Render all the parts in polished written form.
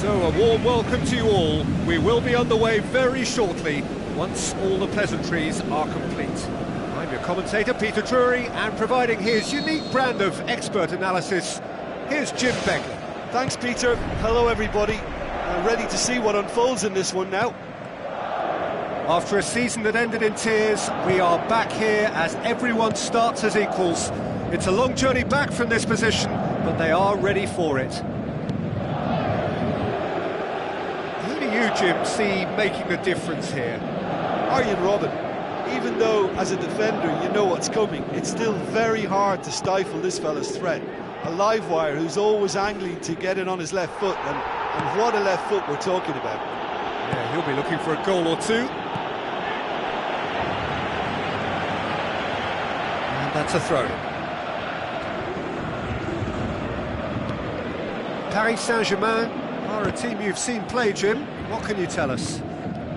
So, a warm welcome to you all. We will be on the way very shortly, once all the pleasantries are complete. I'm your commentator, Peter Drury, and providing his unique brand of expert analysis, here's Jim Begley. Thanks, Peter. Hello, everybody. Ready to see what unfolds in this one now. After a season that ended in tears, we are back here as everyone starts as equals. It's a long journey back from this position, but they are ready for it. Who do you, Jim, see making the difference here? Arjen Robben. Even though, as a defender, you know what's coming, it's still very hard to stifle this fella's threat. A live wire who's always angling to get it on his left foot, and what a left foot we're talking about. Yeah, he'll be looking for a goal or two. And that's a throw. Paris Saint-Germain are a team you've seen play, Jim. What can you tell us?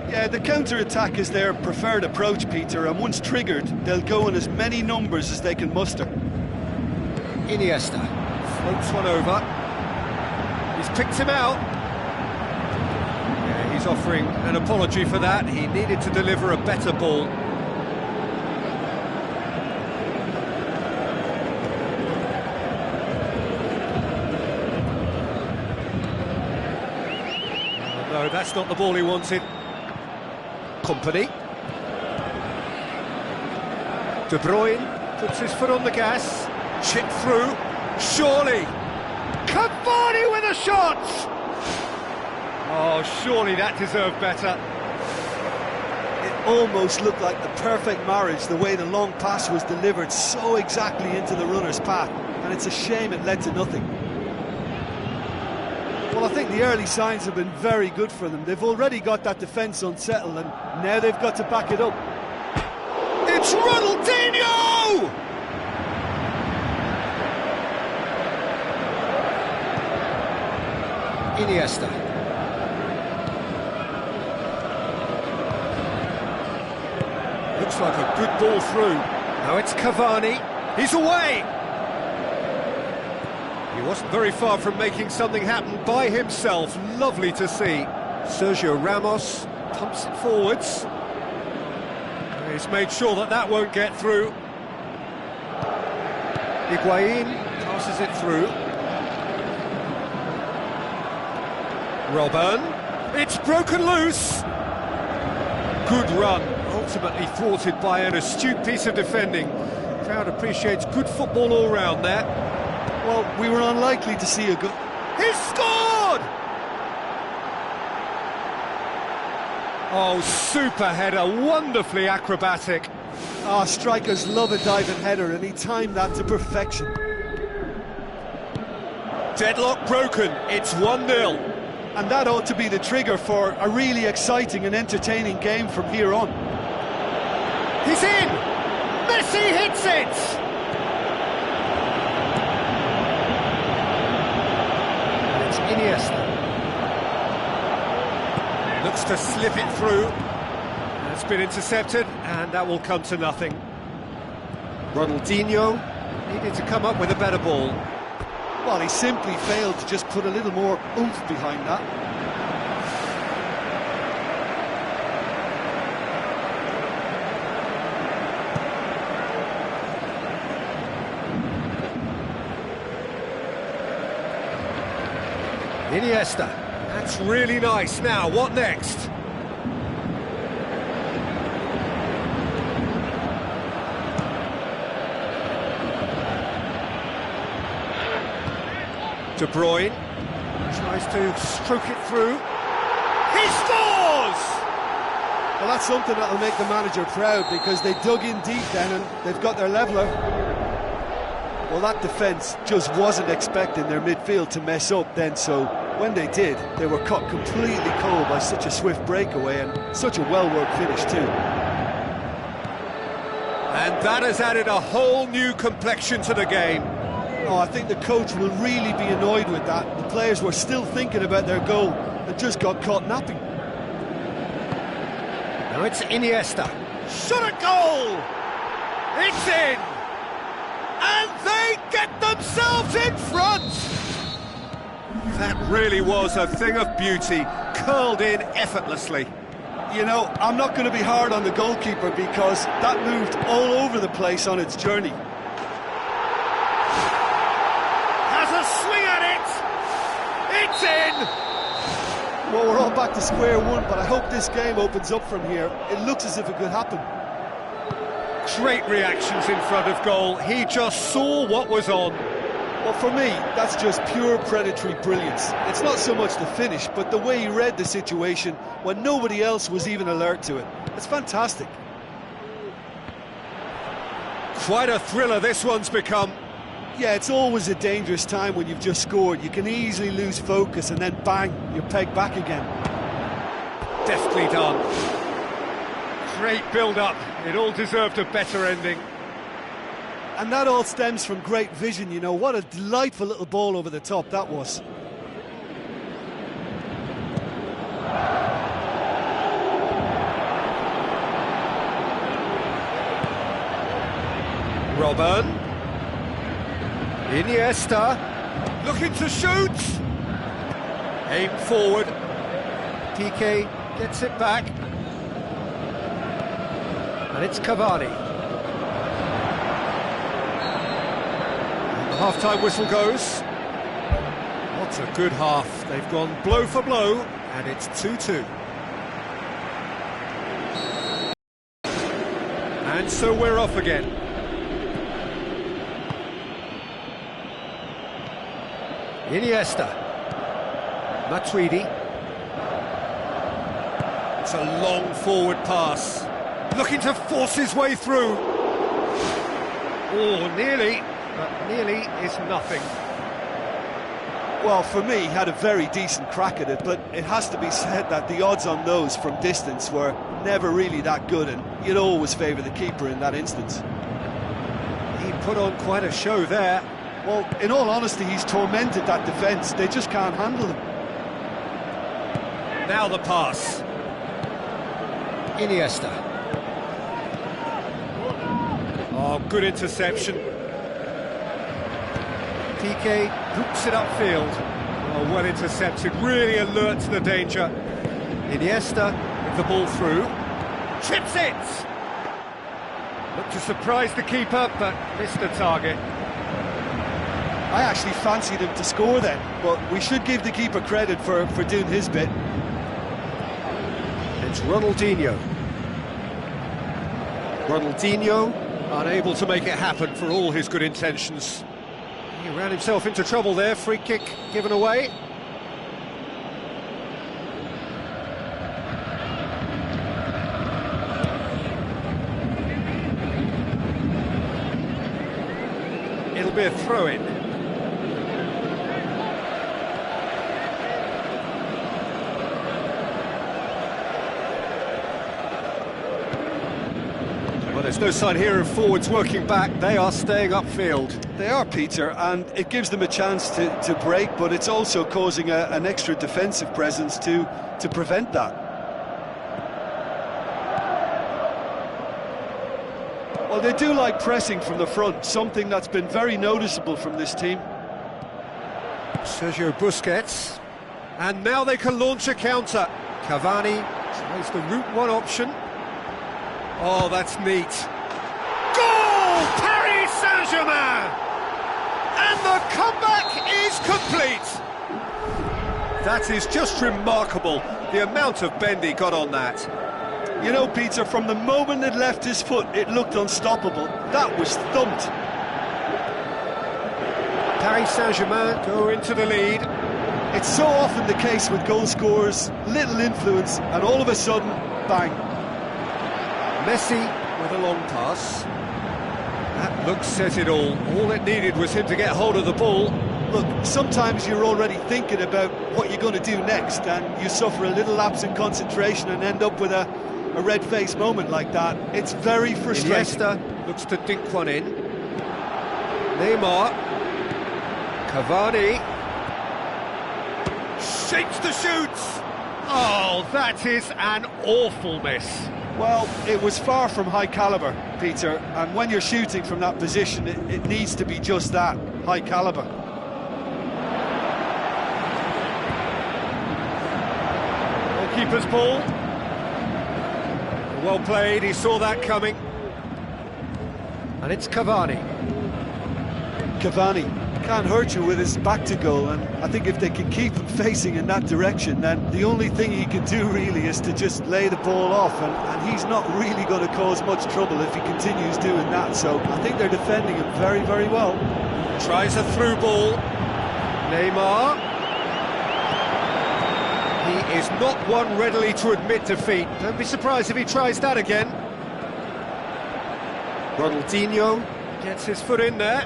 Yeah, the counter-attack is their preferred approach, Peter, and once triggered, they'll go in as many numbers as they can muster. Iniesta floats one over. He's picked him out. Yeah, he's offering an apology for that. He needed to deliver a better ball. No, that's not the ball he wanted. Company. De Bruyne puts his foot on the gas. Chip through. Surely. Cavani with a shot! Oh, surely that deserved better. It almost looked like the perfect marriage, the way the long pass was delivered so exactly into the runner's path, and it's a shame it led to nothing. Well, I think the early signs have been very good for them. They've already got that defence unsettled, and now they've got to back it up. It's Ronaldinho! Iniesta. Looks like a good ball through. Now it's Cavani. He's away! He wasn't very far from making something happen by himself. Lovely to see. Sergio Ramos pumps it forwards. He's made sure that that won't get through. Higuain passes it through. Robben. It's broken loose. Good run. Ultimately thwarted by an astute piece of defending. Crowd appreciates good football all round there. Well, we were unlikely to see a good... He's scored! Oh, super header, wonderfully acrobatic. Strikers love a diving header, and he timed that to perfection. Deadlock broken, it's 1-0. And that ought to be the trigger for a really exciting and entertaining game from here on. He's in! Messi hits it! Iniesta looks to slip it through. It's been intercepted, and that will come to nothing. Ronaldinho needed to come up with a better ball. Well, he simply failed to just put a little more oomph behind that. Iniesta, that's really nice. Now, what next? De Bruyne tries to stroke it through. He scores! Well, that's something that'll make the manager proud, because they dug in deep then and they've got their leveller. Well, that defence just wasn't expecting their midfield to mess up then, so when they did, they were caught completely cold by such a swift breakaway and such a well-worked finish too. And that has added a whole new complexion to the game. Oh, I think the coach will really be annoyed with that. The players were still thinking about their goal and just got caught napping. Now it's Iniesta. Shot a goal! It's in! And they get themselves in front! That really was a thing of beauty, curled in effortlessly. You know, I'm not going to be hard on the goalkeeper, because that moved all over the place on its journey. Has a swing at it! It's in! Well, we're all back to square one, but I hope this game opens up from here. It looks as if it could happen. Great reactions in front of goal. He just saw what was on. Well, for me, that's just pure predatory brilliance. It's not so much the finish, but the way he read the situation when nobody else was even alert to it. It's fantastic. Quite a thriller this one's become. Yeah, it's always a dangerous time when you've just scored. You can easily lose focus and then bang, you're pegged back again. Deftly done. Great build-up. It all deserved a better ending. And that all stems from great vision, you know. What a delightful little ball over the top that was. Robben. Iniesta. Looking to shoot. Aim forward. PK gets it back. And it's Cavani. The half-time whistle goes. What a good half. They've gone blow for blow, and it's 2-2. And so we're off again. Iniesta. Matuidi. It's a long forward pass. Looking to force his way through. Oh, nearly. But nearly is nothing. Well, for me, he had a very decent crack at it, but it has to be said that the odds on those from distance were never really that good, and you'd always favour the keeper in that instance. He put on quite a show there. Well, in all honesty, he's tormented that defence. They just can't handle him. Now the pass. Iniesta. Oh, good interception. PK hoops it upfield. Oh, well intercepted, really alert to the danger. Iniesta with the ball through. Chips it! Looked to surprise the keeper, but missed the target. I actually fancied him to score then, but we should give the keeper credit for doing his bit. It's Ronaldinho. Ronaldinho unable to make it happen for all his good intentions. He ran himself into trouble there, free kick given away. It'll be a throw-in. Well, there's no sign here of forwards working back. They are staying upfield. They are, Peter, and it gives them a chance to break, but it's also causing an extra defensive presence to prevent that. Well, they do like pressing from the front, something that's been very noticeable from this team. Sergio Busquets. And now they can launch a counter. Cavani tries the route one option. Oh, that's neat. Goal! Paris Saint-Germain! And the comeback is complete! That is just remarkable, the amount of bend he got on that. You know, Peter, from the moment it left his foot, it looked unstoppable. That was thumped. Paris Saint-Germain go into the lead. It's so often the case with goal scorers, little influence, and all of a sudden, bang. Messi with a long pass. That look says it all. All it needed was him to get hold of the ball. Look, sometimes you're already thinking about what you're going to do next, and you suffer a little lapse in concentration and end up with a red-faced moment like that. It's very frustrating. Iniesta looks to dink one in. Neymar. Cavani. Shapes to shoot. Oh, that is an awful miss. Well, it was far from high caliber, Peter, and when you're shooting from that position, it needs to be just that, high caliber. Goalkeeper's ball. Well played, he saw that coming. And it's Cavani. Cavani can't hurt you with his back to goal, and I think if they can keep him facing in that direction, then the only thing he can do really is to just lay the ball off, and he's not really going to cause much trouble if he continues doing that. So I think they're defending him very, very well. Tries a through ball. Neymar. He is not one readily to admit defeat. Don't be surprised if he tries that again. Ronaldinho gets his foot in there.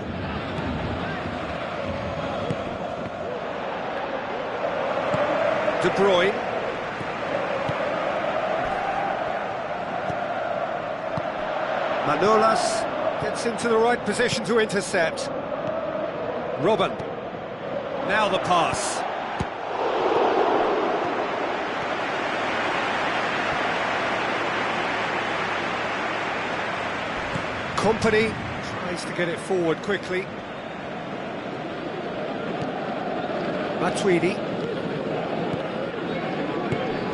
De Bruyne. Manolas gets into the right position to intercept. Robben. Now the pass. Company tries to get it forward quickly. Matuidi.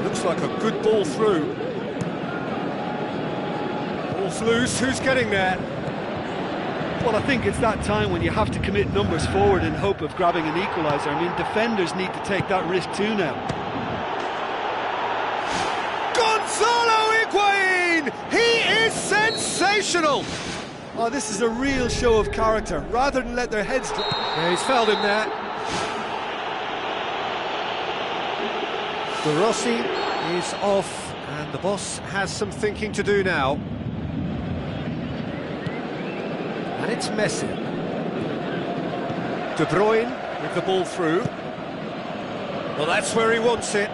Looks like a good ball through. Ball's loose, who's getting there? Well, I think it's that time when you have to commit numbers forward in hope of grabbing an equaliser. I mean, defenders need to take that risk too now. Gonzalo Higuain! He is sensational! Oh, this is a real show of character. Rather than let their heads drop. Yeah, he's fouled him there. De Rossi is off, and the boss has some thinking to do now. And it's Messi. De Bruyne with the ball through. Well, that's where he wants it.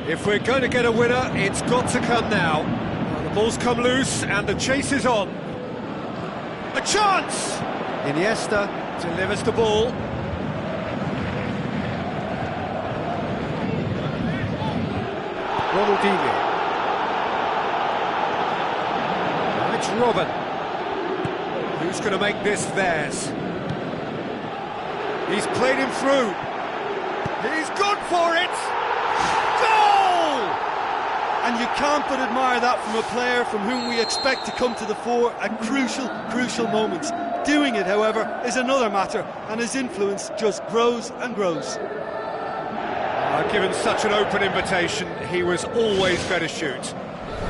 If we're going to get a winner, it's got to come now. Well, the ball's come loose, and the chase is on. A chance! Iniesta delivers the ball. Ronaldinho. Now it's Robben. Who's going to make this theirs? He's played him through. He's gone for it! Goal! And you can't but admire that from a player from whom we expect to come to the fore at crucial moments. Doing it, however, is another matter, and his influence just grows and grows. Given such an open invitation, he was always going to shoot.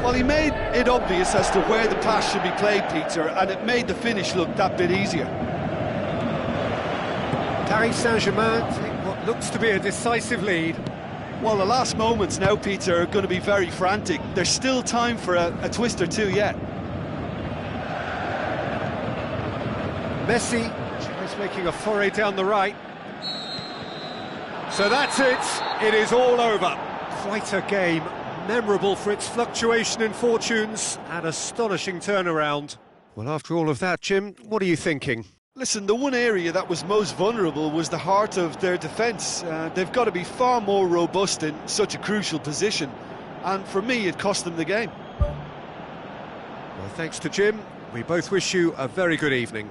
Well, he made it obvious as to where the pass should be played, Peter, and it made the finish look that bit easier. Paris Saint-Germain take what looks to be a decisive lead. Well, the last moments now, Peter, are going to be very frantic. There's still time for a twist or two yet. Messi tries making a foray down the right. So that's it, it is all over. Quite a game, memorable for its fluctuation in fortunes and astonishing turnaround. Well, after all of that, Jim, what are you thinking? Listen, the one area that was most vulnerable was the heart of their defence. They've got to be far more robust in such a crucial position, and for me, it cost them the game. Well, thanks to Jim, we both wish you a very good evening.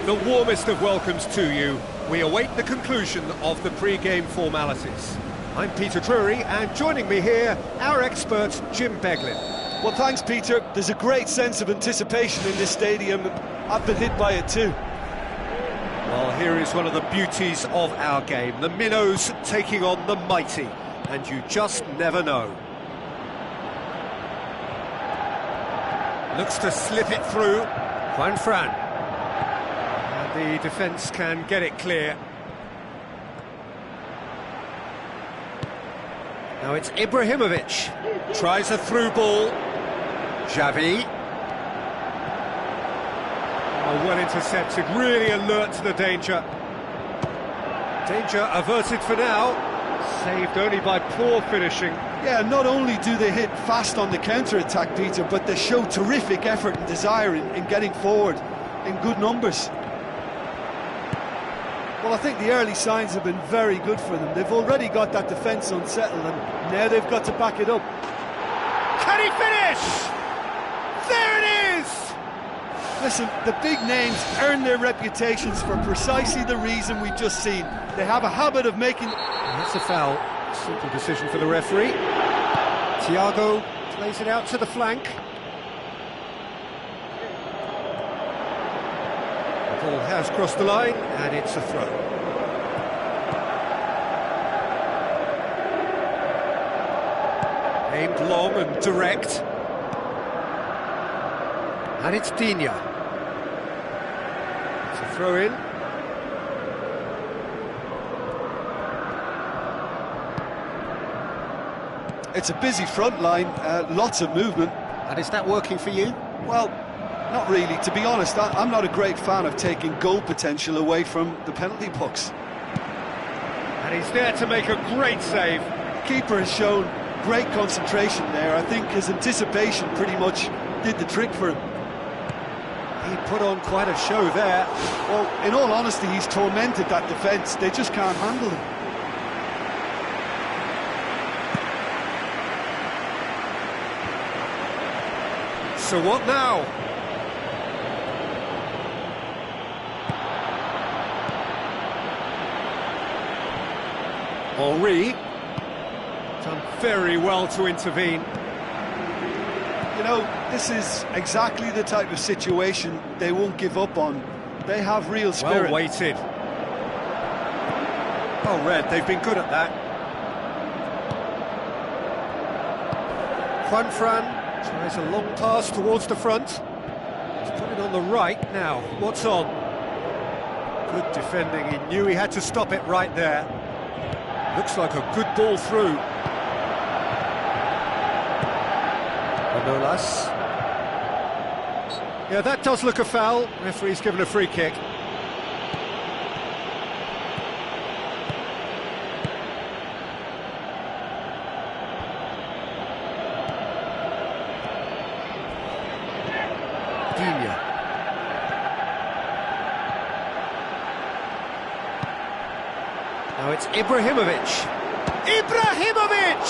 The warmest of welcomes to you. We await the conclusion of the pre-game formalities. I'm Peter Drury, and joining me here, our expert, Jim Beglin. Well, thanks, Peter. There's a great sense of anticipation in this stadium. I've been hit by it too. Well, here is one of the beauties of our game. The minnows taking on the mighty, and you just never know. Looks to slip it through. Juan Fran. And the defence can get it clear. Now it's Ibrahimovic. Tries a through ball. Xavi. Oh, well intercepted, really alert to the danger. Danger averted for now. Saved only by poor finishing. Yeah, not only do they hit fast on the counter-attack, Peter, but they show terrific effort and desire in getting forward in good numbers. Well, I think the early signs have been very good for them. They've already got that defence unsettled, and now they've got to back it up. Can he finish? There it is! Listen, the big names earn their reputations for precisely the reason we've just seen. They have a habit of making... That's a foul. Simple decision for the referee. Thiago plays it out to the flank. The ball has crossed the line, and it's a throw. Aimed long and direct. And it's Digne. It's a throw in. It's a busy front line, lots of movement. And is that working for you? Well, not really. To be honest, I'm not a great fan of taking goal potential away from the penalty box. And he's there to make a great save. Keeper has shown great concentration there. I think his anticipation pretty much did the trick for him. He put on quite a show there. Well, in all honesty, he's tormented that defence. They just can't handle him. So what now? Henry done very well to intervene. You know, this is exactly the type of situation they won't give up on. They have real spirit. Well weighted. Oh, Red, they've been good at that. Juan Fran tries a long pass towards the front. He's put it on the right now. What's on? Good defending. He knew he had to stop it right there. Looks like a good ball through. Manolas. Yeah, that does look a foul. Referee's given a free kick. Digne. Now it's Ibrahimovic. Ibrahimovic!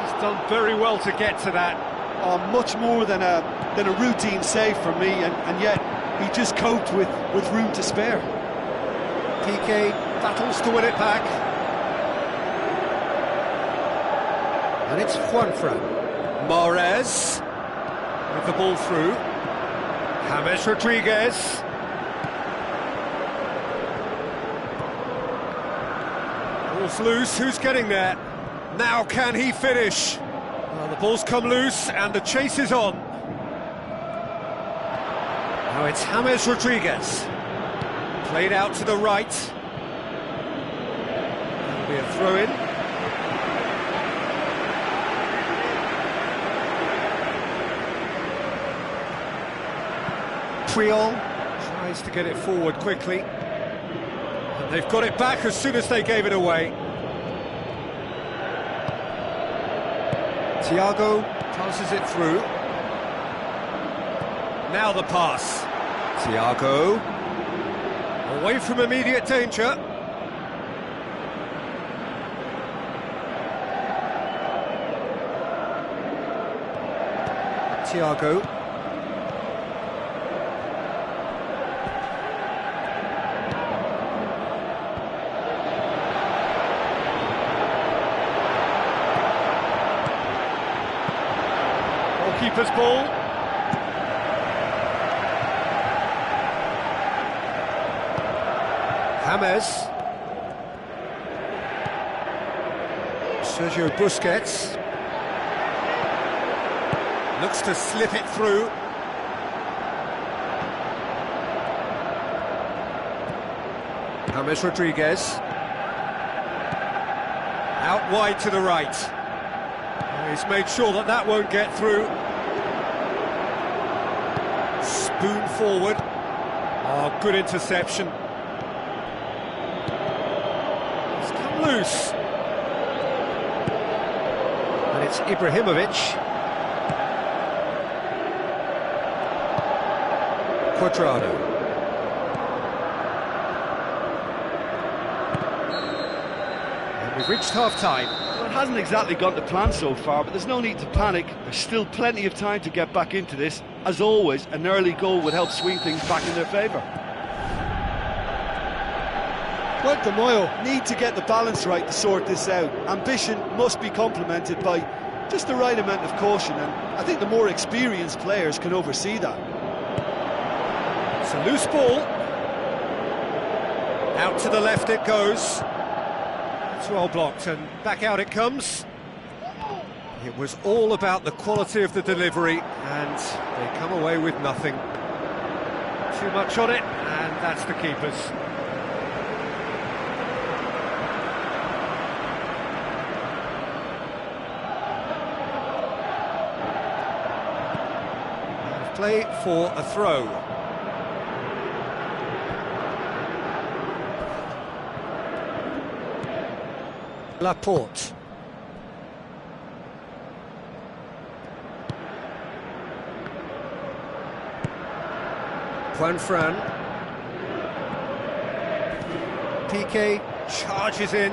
He's done very well to get to that. Oh, much more than a routine save for me, and yet he just coped with room to spare. PK battles to win it back. And it's Juan Fran. Mahrez with the ball through. James Rodriguez. Ball's loose, who's getting there? Now can he finish? Well, the ball's come loose and the chase is on. Now it's James Rodriguez. Played out to the right. That'll be a throw-in. Puyol tries to get it forward quickly. And they've got it back as soon as they gave it away. Thiago passes it through. Now the pass. Thiago. Away from immediate danger. Thiago. Keeper's ball. James. Sergio Busquets. Looks to slip it through. James Rodriguez. Out wide to the right. He's made sure that that won't get through. Spoon forward. Oh, good interception. It's come loose. And it's Ibrahimovic. Cuadrado. And we've reached half-time. Well, it hasn't exactly gone to plan so far, but there's no need to panic. There's still plenty of time to get back into this. As always, an early goal would help swing things back in their favour. Well, De Moyo need to get the balance right to sort this out. Ambition must be complemented by just the right amount of caution, and I think the more experienced players can oversee that. It's a loose ball. Out to the left it goes. It's well blocked, and back out it comes. It was all about the quality of the delivery, and they come away with nothing. Too much on it, and that's the keeper's. Play for a throw. Laporte. Juanfran. Piqué charges in.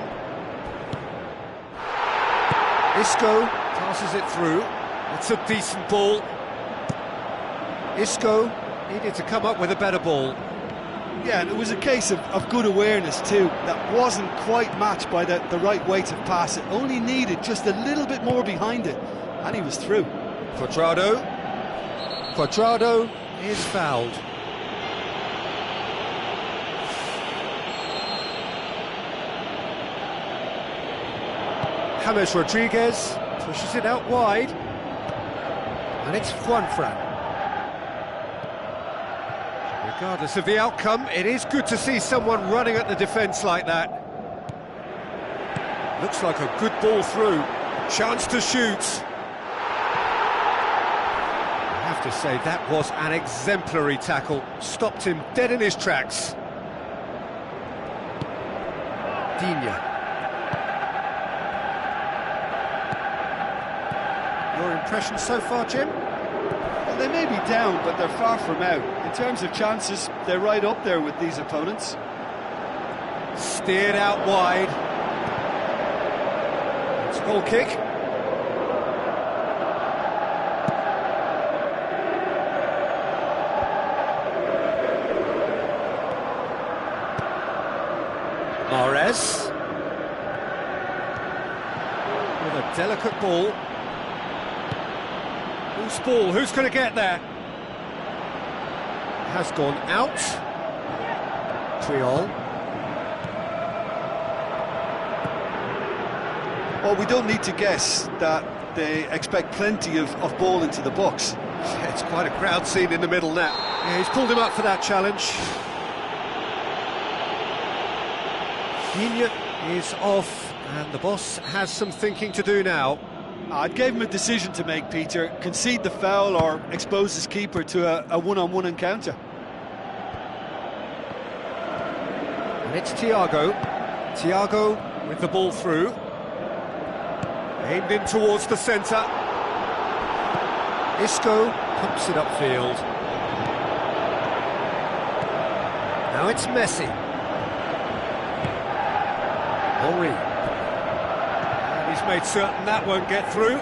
Isco passes it through. It's a decent ball. Isco needed to come up with a better ball. Yeah, and it was a case of good awareness too. That wasn't quite matched by the right weight of pass. It only needed just a little bit more behind it, and he was through. Cuadrado. Cuadrado is fouled. James Rodriguez pushes it out wide, and it's Juanfran. Regardless of the outcome, it is good to see someone running at the defence like that. Looks like a good ball through. Chance to shoot. I have to say, that was an exemplary tackle. Stopped him dead in his tracks. Digne. Your impression so far, Jim? Well, they may be down, but they're far from out. In terms of chances, they're right up there with these opponents. Steered out wide. It's a goal kick. Mahrez. With a delicate ball. Whose ball? Who's going to get there? Has gone out. Triol. Well, we don't need to guess that they expect plenty of ball into the box. Yeah, it's quite a crowd scene in the middle now. Yeah, he's pulled him up for that challenge. Digne is off, and the boss has some thinking to do now. I'd give him a decision to make, Peter. Concede the foul or expose his keeper to a one-on-one encounter. And it's Thiago. Thiago with the ball through. Aimed in towards the centre. Isco pumps it upfield. Now it's Messi. Henry. He's made certain that won't get through.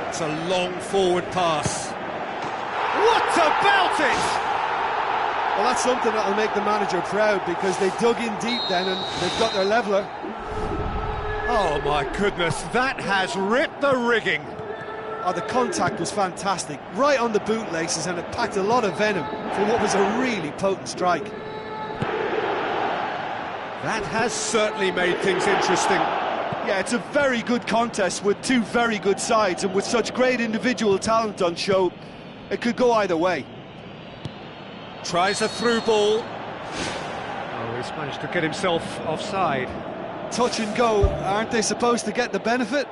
It's a long forward pass. What about it? Well, that's something that'll make the manager proud, because they dug in deep then and they've got their leveller. Oh my goodness, that has ripped the rigging. Oh, the contact was fantastic, right on the bootlaces, and it packed a lot of venom for what was a really potent strike. That has certainly made things interesting. Yeah, it's a very good contest with two very good sides, and with such great individual talent on show, it could go either way. Tries a through ball. Oh, he's managed to get himself offside. Touch and go, aren't they supposed to get the benefit?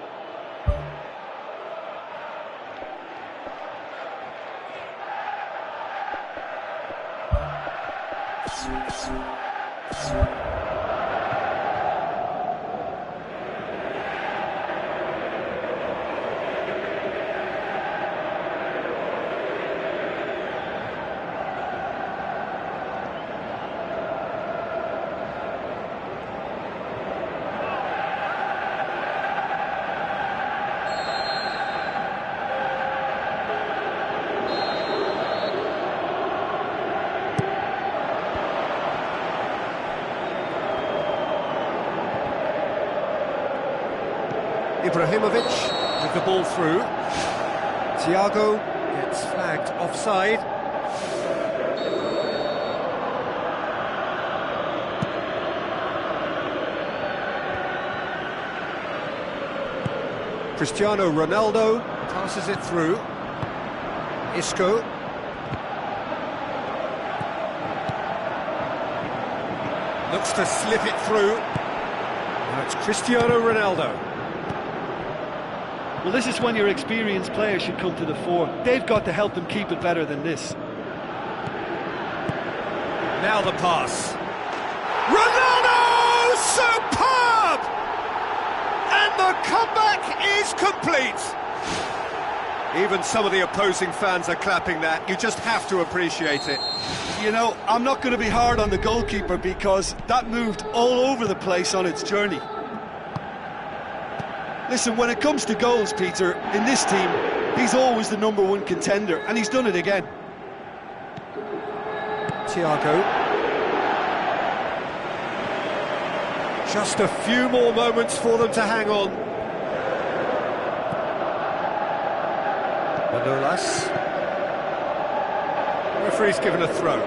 Ibrahimovic with the ball through. Thiago gets flagged offside. Cristiano Ronaldo passes it through. Isco. Looks to slip it through. Now it's Cristiano Ronaldo. Well, this is when your experienced players should come to the fore. They've got to help them keep it better than this. Now the pass. Ronaldo! Superb! And the comeback is complete. Even some of the opposing fans are clapping that. You just have to appreciate it. You know, I'm not going to be hard on the goalkeeper because that moved all over the place on its journey. Listen, when it comes to goals, Peter, in this team, he's always the #1 contender, and he's done it again. Thiago. Just a few more moments for them to hang on. Manolas. Referee's given a throw.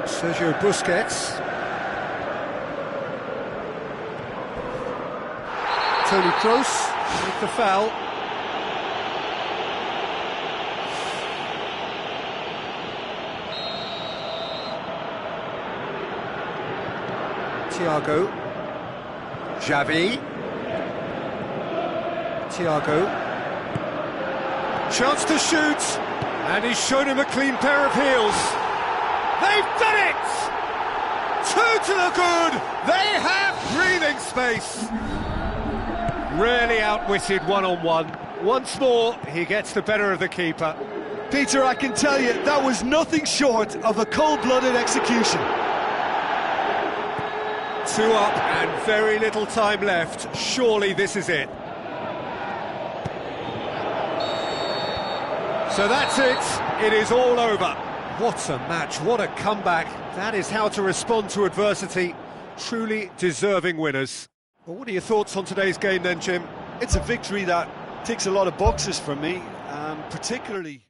Sergio Busquets. Toni Kroos with the foul. Thiago. Xavi. Thiago. Chance to shoot, and he's shown him a clean pair of heels. They've done it! 2 to the good! They have breathing space! Really outwitted one-on-one. Once more, he gets the better of the keeper. Peter, I can tell you, that was nothing short of a cold-blooded execution. 2 up and very little time left. Surely this is it. So that's it. It is all over. What a match, what a comeback. That is how to respond to adversity. Truly deserving winners. Well, what are your thoughts on today's game then, Jim? It's a victory that ticks a lot of boxes for me, particularly...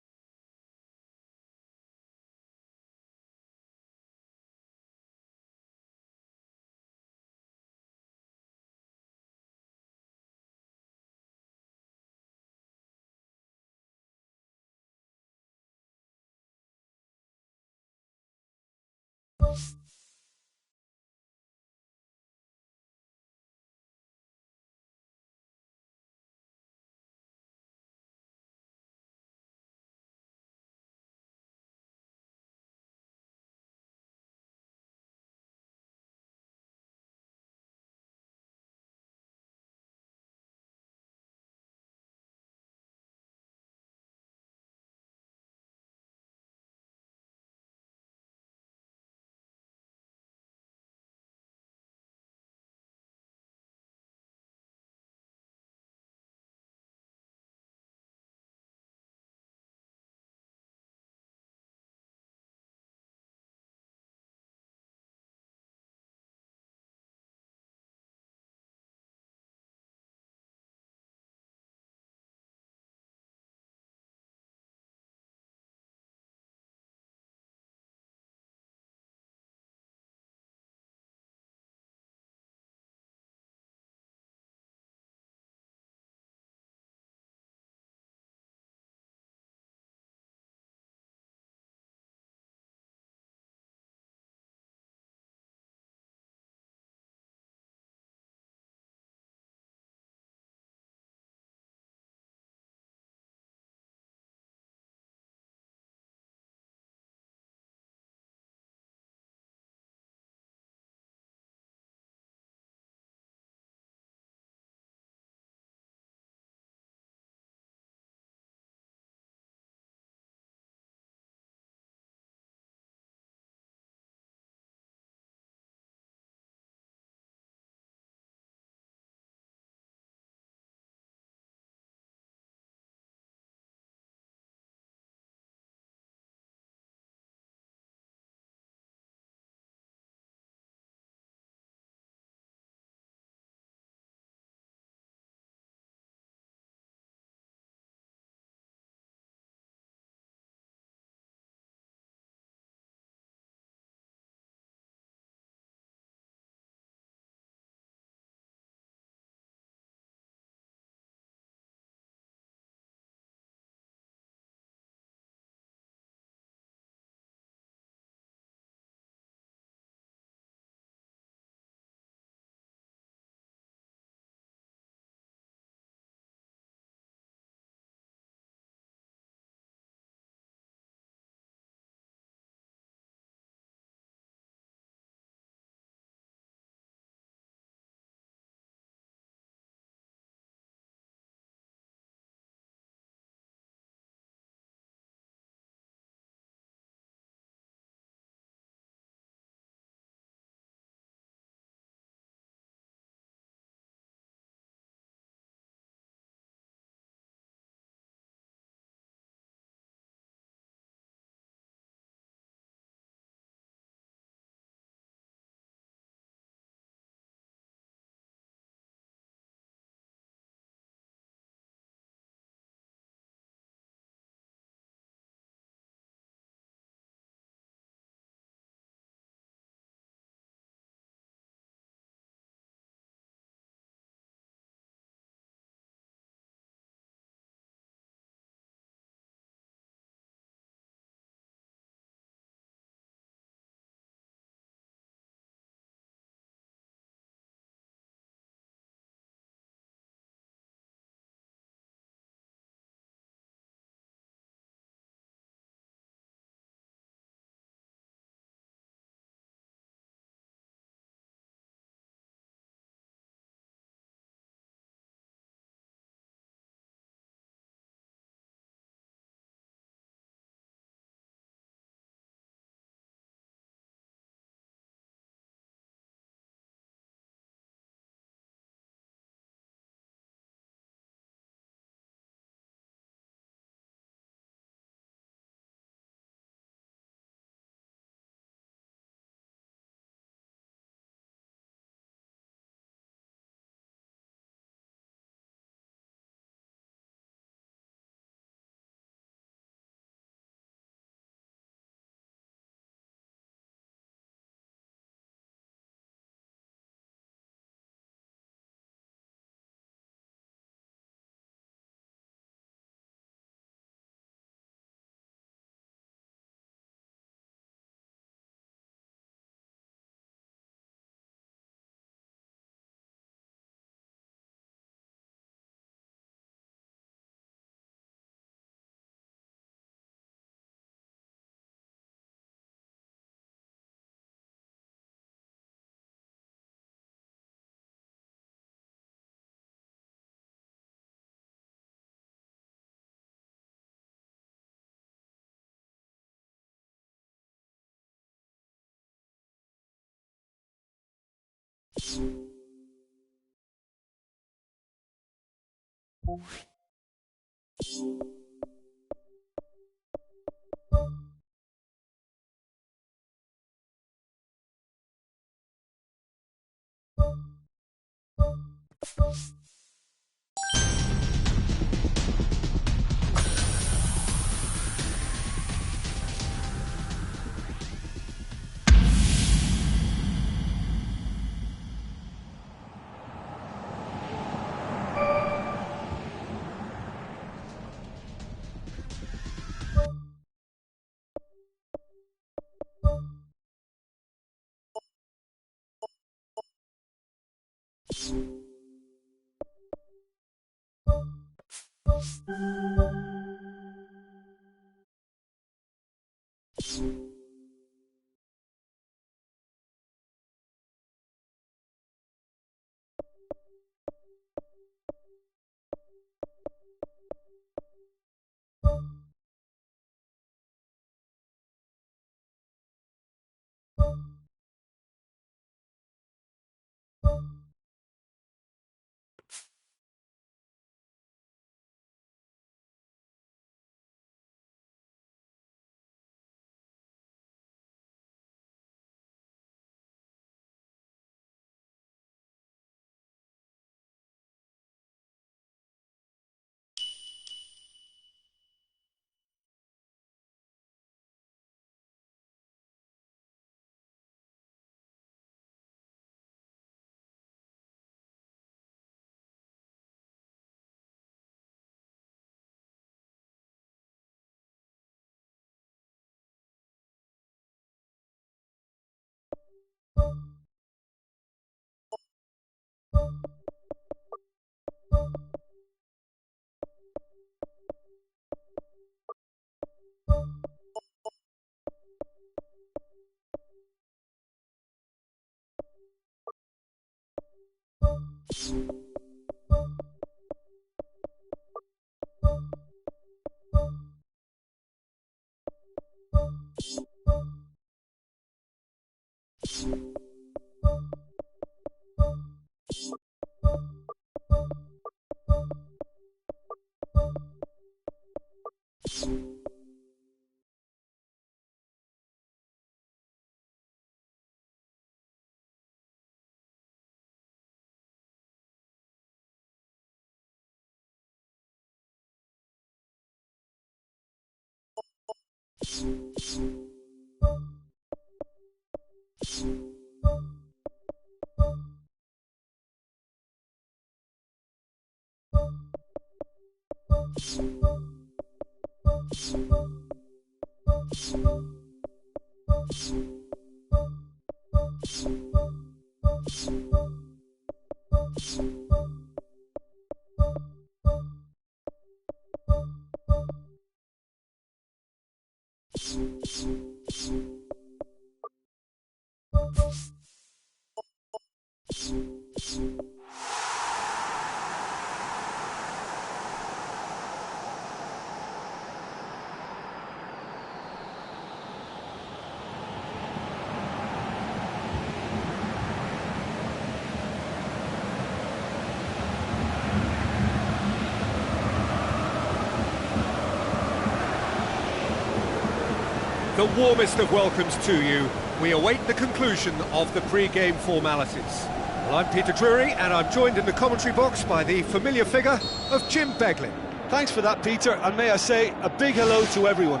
The warmest of welcomes to you. We await the conclusion of the pre-game formalities. Well, I'm Peter Drury, and I'm joined in the commentary box by the familiar figure of Jim Beglin. Thanks for that, Peter, and may I say a big hello to everyone.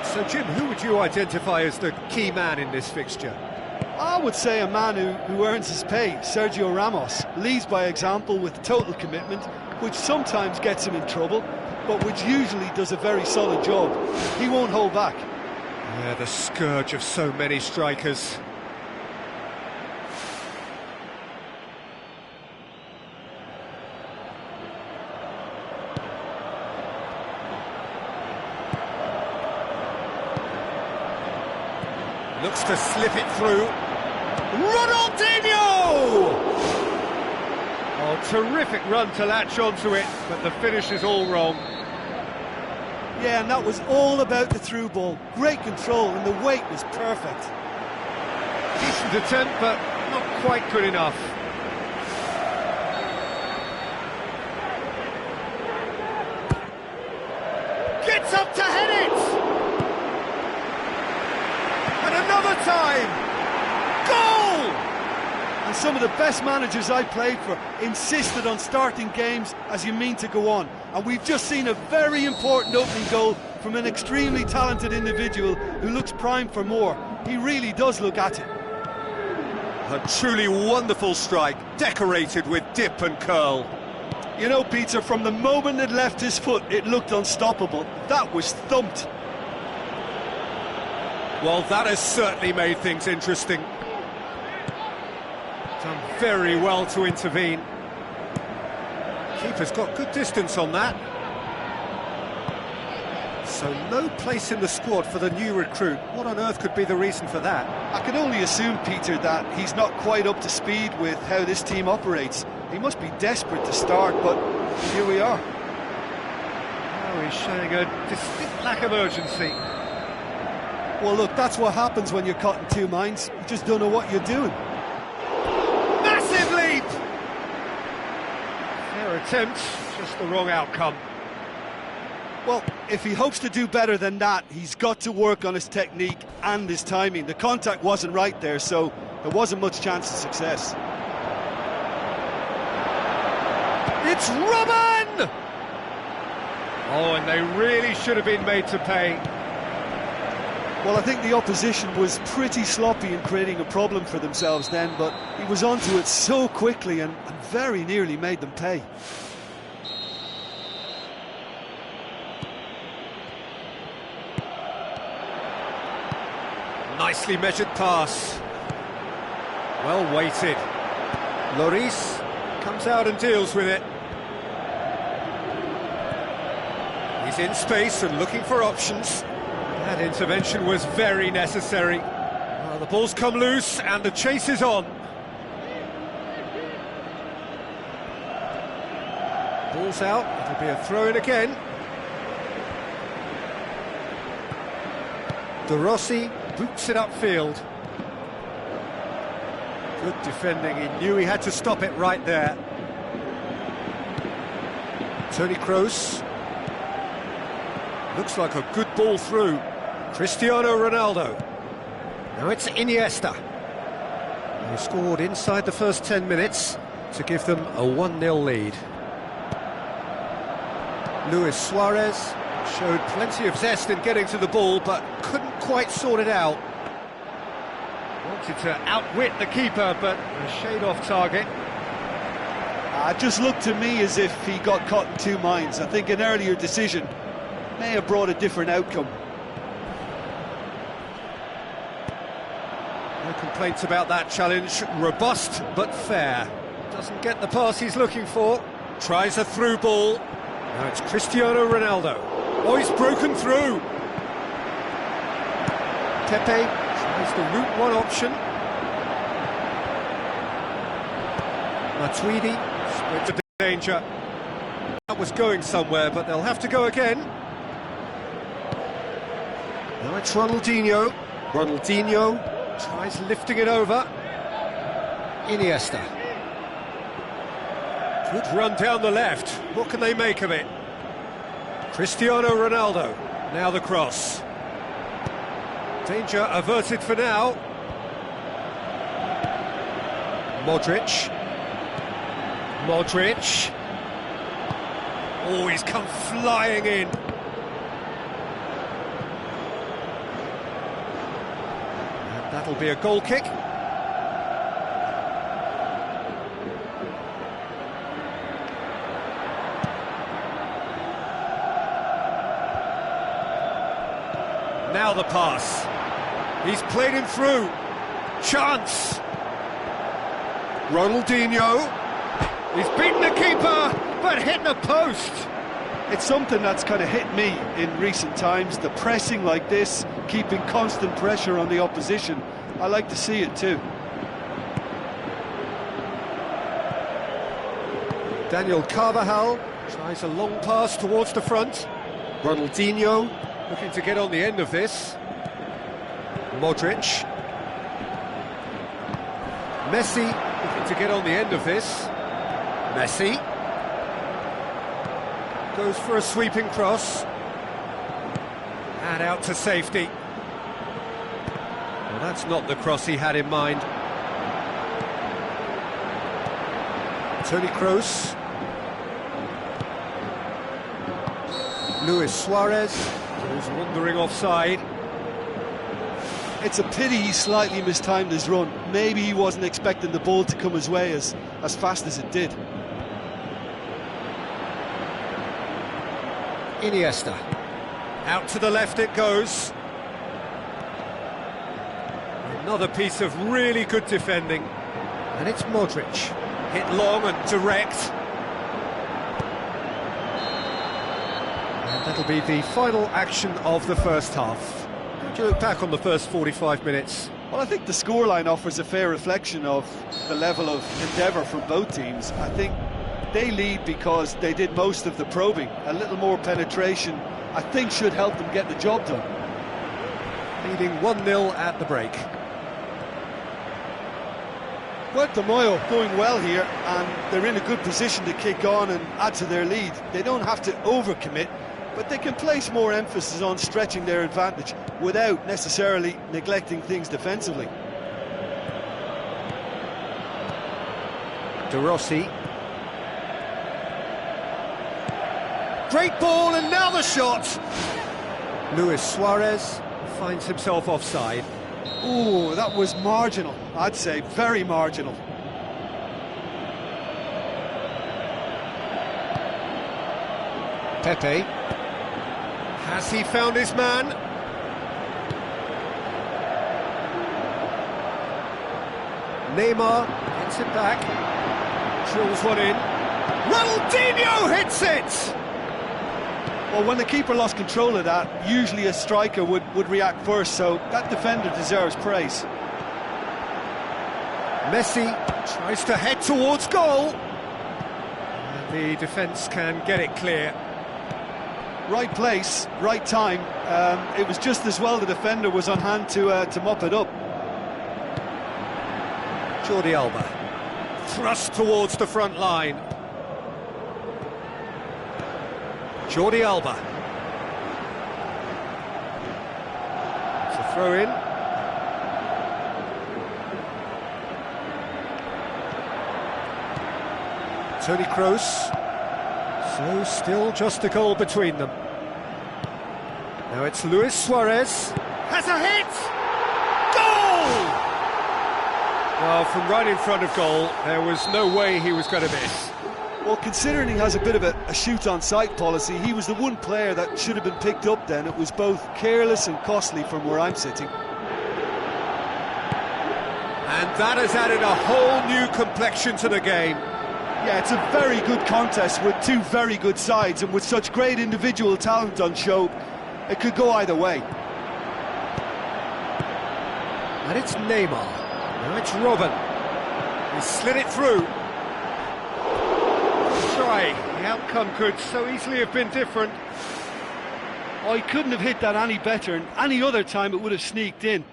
So, Jim, who would you identify as the key man in this fixture? I would say a man who earns his pay, Sergio Ramos, leads by example with total commitment, which sometimes gets him in trouble, but which usually does a very solid job. He won't hold back. Yeah, the scourge of so many strikers. Looks to slip it through. Ronaldinho! Oh, terrific run to latch onto it, but the finish is all wrong. Yeah, and that was all about the through ball. Great control, and the weight was perfect. Decent attempt, but not quite good enough. Gets up to head it! And another time! Goal! And some of the best managers I played for insisted on starting games as you mean to go on. And we've just seen a very important opening goal from an extremely talented individual who looks primed for more. He really does look at it. A truly wonderful strike, decorated with dip and curl. You know, Peter, from the moment it left his foot, it looked unstoppable. That was thumped. Well, that has certainly made things interesting. Done very well to intervene. Keeper's got good distance on that. So no place in the squad for the new recruit. What on earth could be the reason for that? I can only assume, Peter, that he's not quite up to speed with how this team operates. He must be desperate to start, but here we are. Oh, he's showing a distinct lack of urgency. Well, look, that's what happens when you're caught in two minds. You just don't know what you're doing. Massive leap! Fair attempt, just the wrong outcome. Well, if he hopes to do better than that, he's got to work on his technique and his timing. The contact wasn't right there, so there wasn't much chance of success. It's Robin! Oh, and they really should have been made to pay. Well, I think the opposition was pretty sloppy in creating a problem for themselves then, but he was onto it so quickly and very nearly made them pay. Nicely measured pass. Well weighted. Lloris comes out and deals with it. He's in space and looking for options. That intervention was very necessary. Well, the ball's come loose and the chase is on. Ball's out, it'll be a throw-in again. De Rossi boots it upfield. Good defending, he knew he had to stop it right there. Toni Kroos. Looks like a good ball through. Cristiano Ronaldo. Now it's Iniesta. He scored inside the first 10 minutes to give them a 1-0 lead. Luis Suarez showed plenty of zest in getting to the ball, but couldn't quite sort it out. Wanted to outwit the keeper, but a shade off target. It just looked to me as if he got caught in two minds. I think an earlier decision may have brought a different outcome. No complaints about that challenge. Robust, but fair. Doesn't get the pass he's looking for. Tries a through ball. Now it's Cristiano Ronaldo. Oh, he's broken through. Pepe tries the route one option. Matuidi spreads the danger. That was going somewhere, but they'll have to go again. Now it's Ronaldinho. Ronaldinho tries lifting it over. Iniesta. Good run down the left. What can they make of it? Cristiano Ronaldo. Now the cross. Danger averted for now. Modric. Modric. Oh, he's come flying in. And that'll be a goal kick. Now the pass. He's played him through. Chance. Ronaldinho. He's beaten the keeper, but hit the post. It's something that's kind of hit me in recent times, the pressing like this, keeping constant pressure on the opposition. I like to see it too. Daniel Carvajal tries a long pass towards the front. Ronaldinho looking to get on the end of this. Modric. Messi looking to get on the end of this. Messi goes for a sweeping cross. And out to safety. Well, that's not the cross he had in mind. Toni Kroos. Luis Suarez goes wandering offside. It's a pity he slightly mistimed his run. Maybe he wasn't expecting the ball to come his way as fast as it did. Iniesta. Out to the left it goes. Another piece of really good defending. And it's Modric. Hit long and direct. And that'll be the final action of the first half. How do you look back on the first 45 minutes? Well, I think the scoreline offers a fair reflection of the level of endeavour from both teams. I think they lead because they did most of the probing. A little more penetration, I think, should help them get the job done. Leading 1-0 at the break. Puerto Mayo going well here, and they're in a good position to kick on and add to their lead. They don't have to overcommit, but they can place more emphasis on stretching their advantage without necessarily neglecting things defensively. De Rossi. Great ball, and now the shot! Luis Suarez finds himself offside. Ooh, that was marginal, I'd say, very marginal. Pepe. Has he found his man? Neymar gets it back. Drills one in. Ronaldinho hits it! Well, when the keeper lost control of that, usually a striker would react first, so that defender deserves praise. Messi tries to head towards goal. And the defence can get it clear. Right place, right time. It was just as well the defender was on hand to mop it up. Jordi Alba. Thrust towards the front line. Jordi Alba. It's a throw in. Toni Kroos. So still just a goal between them. Now it's Luis Suarez. Has a hit! Goal! Well, from right in front of goal, there was no way he was going to miss. Well, considering he has a bit of a shoot-on-sight policy, he was the one player that should have been picked up then. It was both careless and costly from where I'm sitting. And that has added a whole new complexion to the game. Yeah, it's a very good contest with two very good sides, and with such great individual talent on show, it could go either way. And it's Neymar. Now it's Robin. He slid it through. Try. The outcome could so easily have been different. Oh, he couldn't have hit that any better, and any other time it would have sneaked in.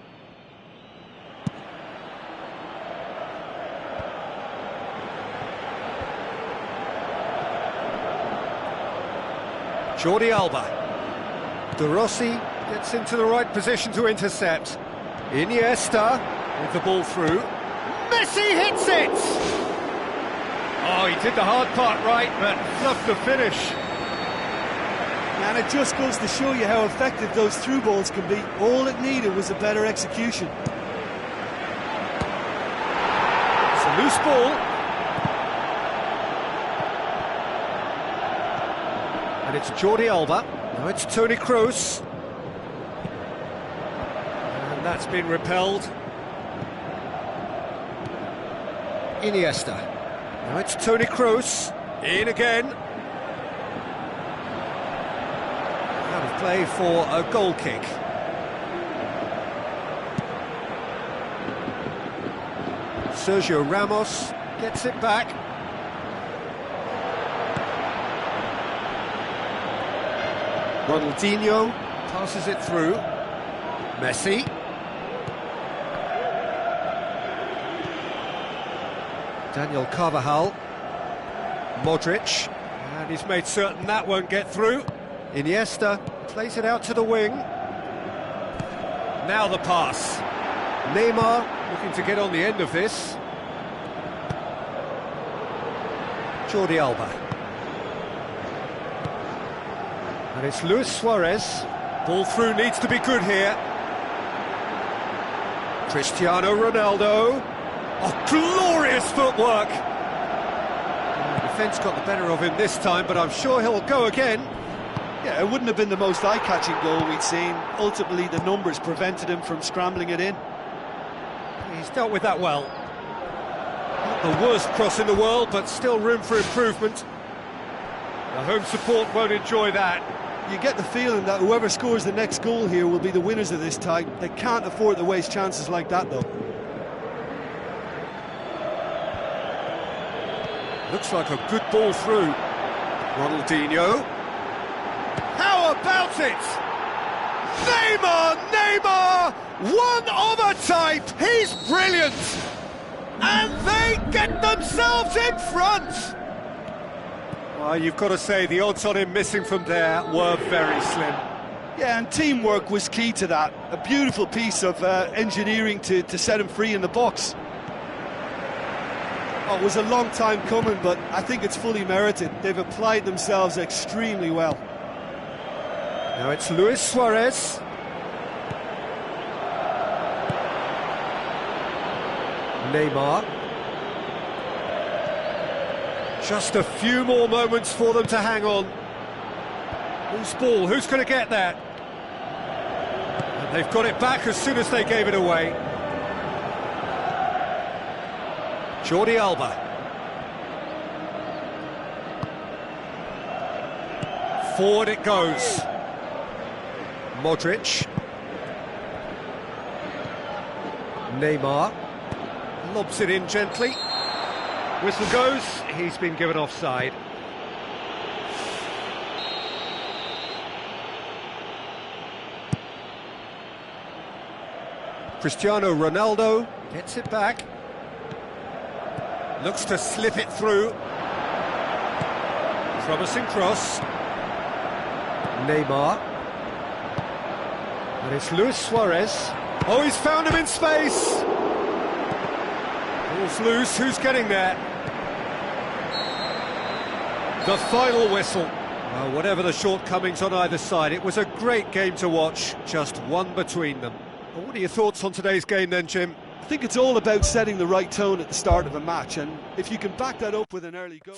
Jordi Alba. De Rossi gets into the right position to intercept. Iniesta with the ball through. Messi hits it! Oh, he did the hard part right, but fluffed the finish. And it just goes to show you how effective those through balls can be. All it needed was a better execution. It's a loose ball. And it's Jordi Alba. Now it's Toni Kroos. And that's been repelled. Iniesta. Now it's Toni Kroos. In again. Out of play for a goal kick. Sergio Ramos gets it back. Ronaldinho passes it through. Messi. Daniel Carvajal. Modric. And he's made certain that won't get through. Iniesta plays it out to the wing. Now the pass. Neymar looking to get on the end of this. Jordi Alba. And it's Luis Suarez. Ball through needs to be good here. Cristiano Ronaldo. Oh, glorious footwork! The defence got the better of him this time, but I'm sure he'll go again. Yeah, it wouldn't have been the most eye-catching goal we'd seen. Ultimately, the numbers prevented him from scrambling it in. He's dealt with that well. Not the worst cross in the world, but still room for improvement. The home support won't enjoy that. You get the feeling that whoever scores the next goal here will be the winners of this tie. They can't afford to waste chances like that, though. Looks like a good ball through. Ronaldinho. How about it? Neymar! One of a type! He's brilliant! And they get themselves in front! Well, you've got to say the odds on him missing from there were very slim. Yeah, and teamwork was key to that. A beautiful piece of engineering to set him free in the box. Oh, it was a long time coming, but I think it's fully merited. They've applied themselves extremely well. Now it's Luis Suarez. Neymar. Just a few more moments for them to hang on. Loose ball, who's going to get that? And they've got it back as soon as they gave it away. Jordi Alba. Forward it goes. Modric. Neymar. Lobs it in gently. Whistle goes, he's been given offside. Cristiano Ronaldo gets it back. Looks to slip it through. Promising cross. Neymar. And it's Luis Suarez. Oh, he's found him in space! Ball's loose, who's getting there? The final whistle. Well, whatever the shortcomings on either side, it was a great game to watch, just one between them. Well, what are your thoughts on today's game then, Jim? I think it's all about setting the right tone at the start of a match, and if you can back that up with an early goal...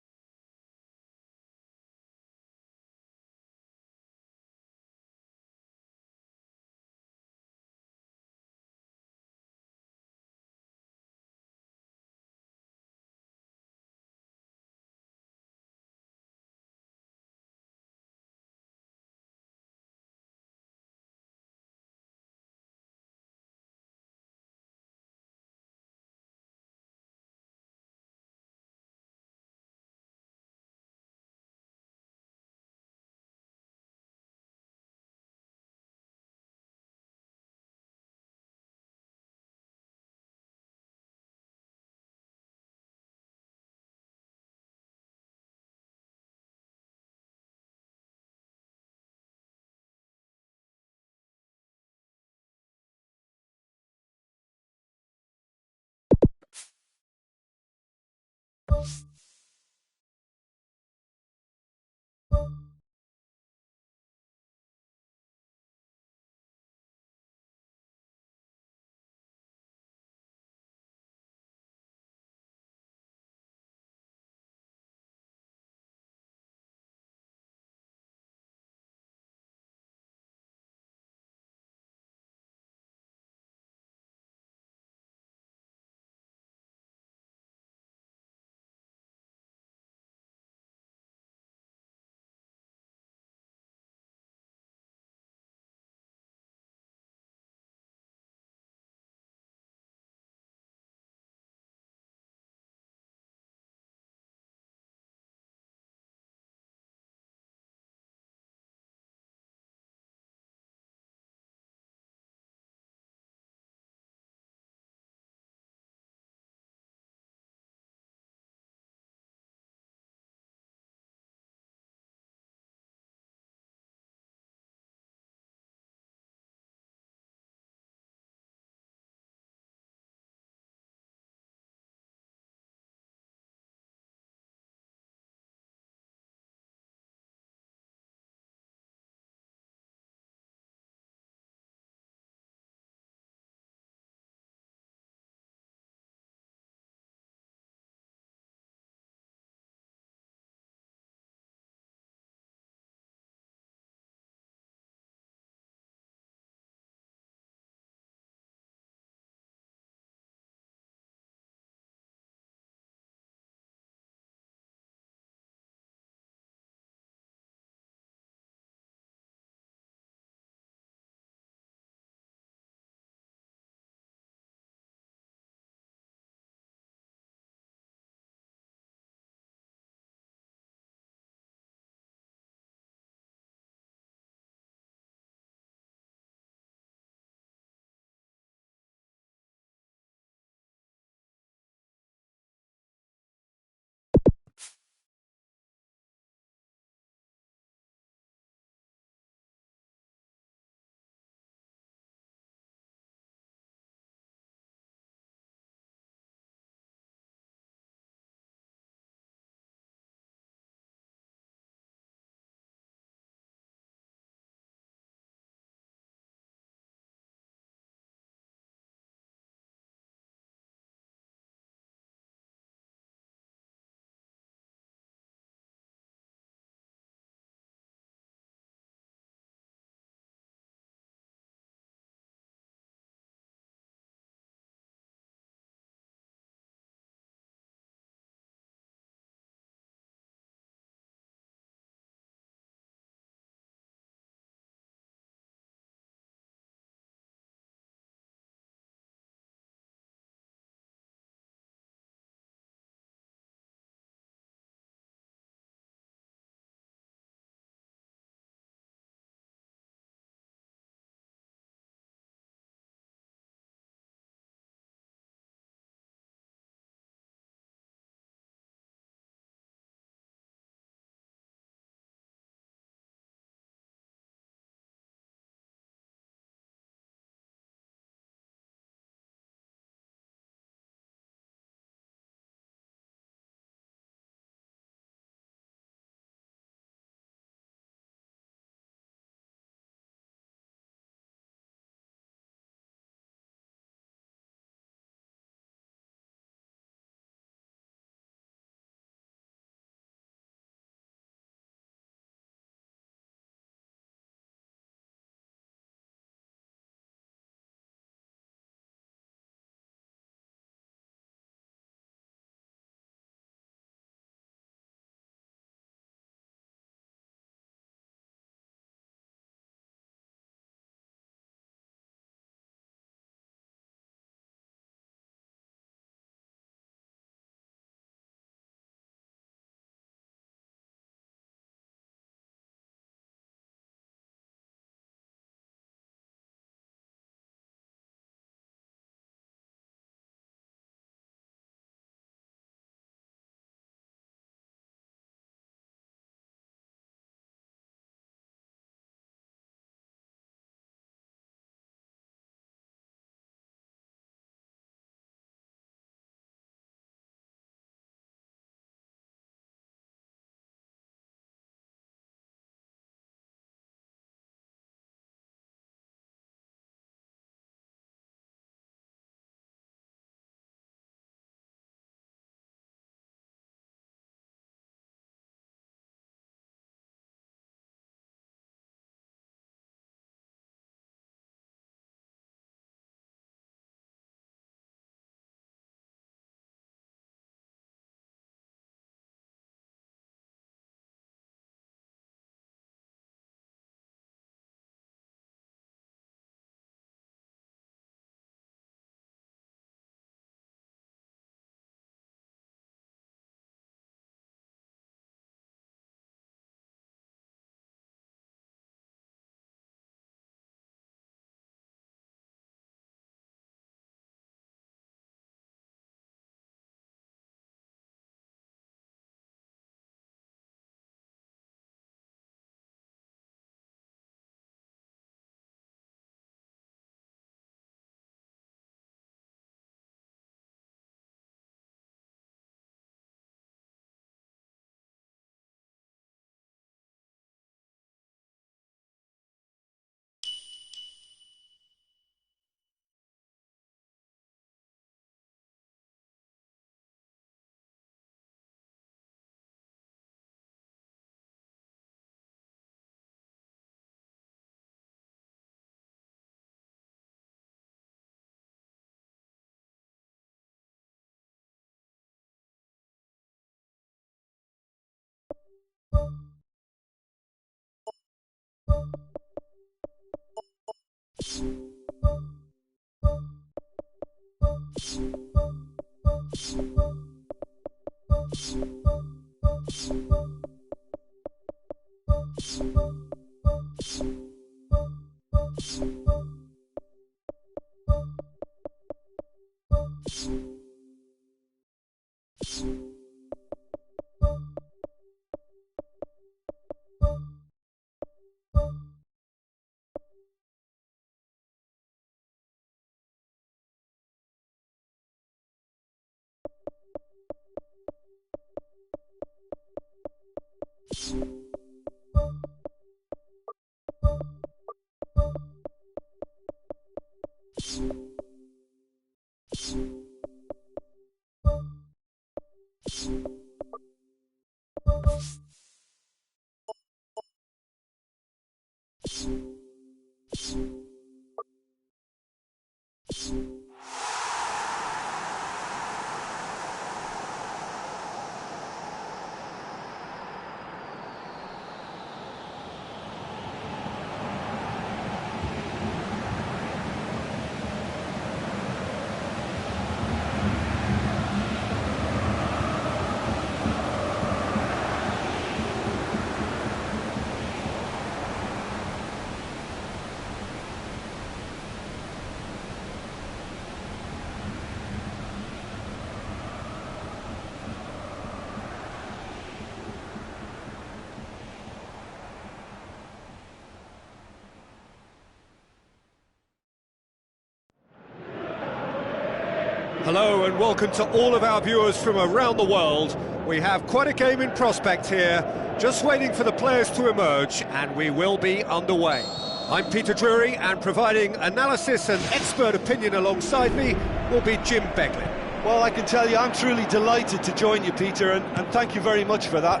Hello and welcome to all of our viewers from around the world. We have quite a game in prospect here, just waiting for the players to emerge, and we will be underway. I'm Peter Drury, and providing analysis and expert opinion alongside me will be Jim Beglin. Well, I can tell you I'm truly delighted to join you, Peter, and thank you very much for that.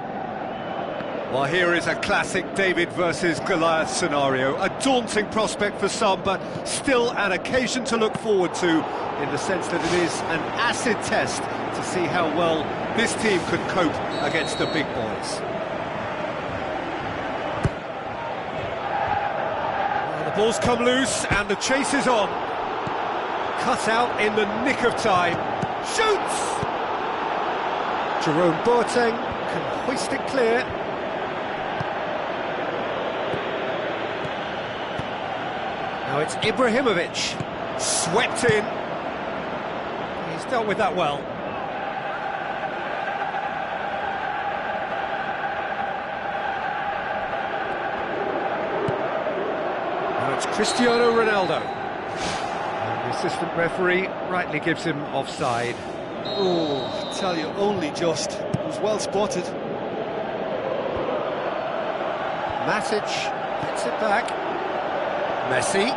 Well, here is a classic David versus Goliath scenario. A daunting prospect for some, but still an occasion to look forward to, in the sense that it is an acid test to see how well this team could cope against the big boys. Well, the ball's come loose and the chase is on. Cut out in the nick of time. Shoots! Jerome Boateng can hoist it clear. Now it's Ibrahimovic, swept in. He's dealt with that well. Now it's Cristiano Ronaldo. And the assistant referee rightly gives him offside. Oh, I tell you, only just. It was well spotted. Matic gets it back. Messi.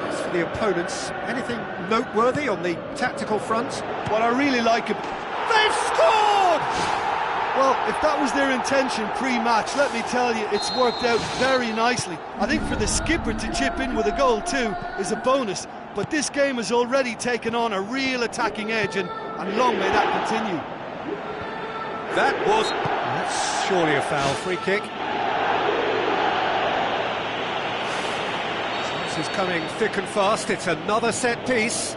As for the opponents, anything noteworthy on the tactical front? What I really like... They've scored! Well, if that was their intention pre-match, let me tell you, it's worked out very nicely. I think for the skipper to chip in with a goal too is a bonus, but this game has already taken on a real attacking edge, and long may that continue. That's surely a foul. Free kick. This is coming thick and fast. It's another set piece.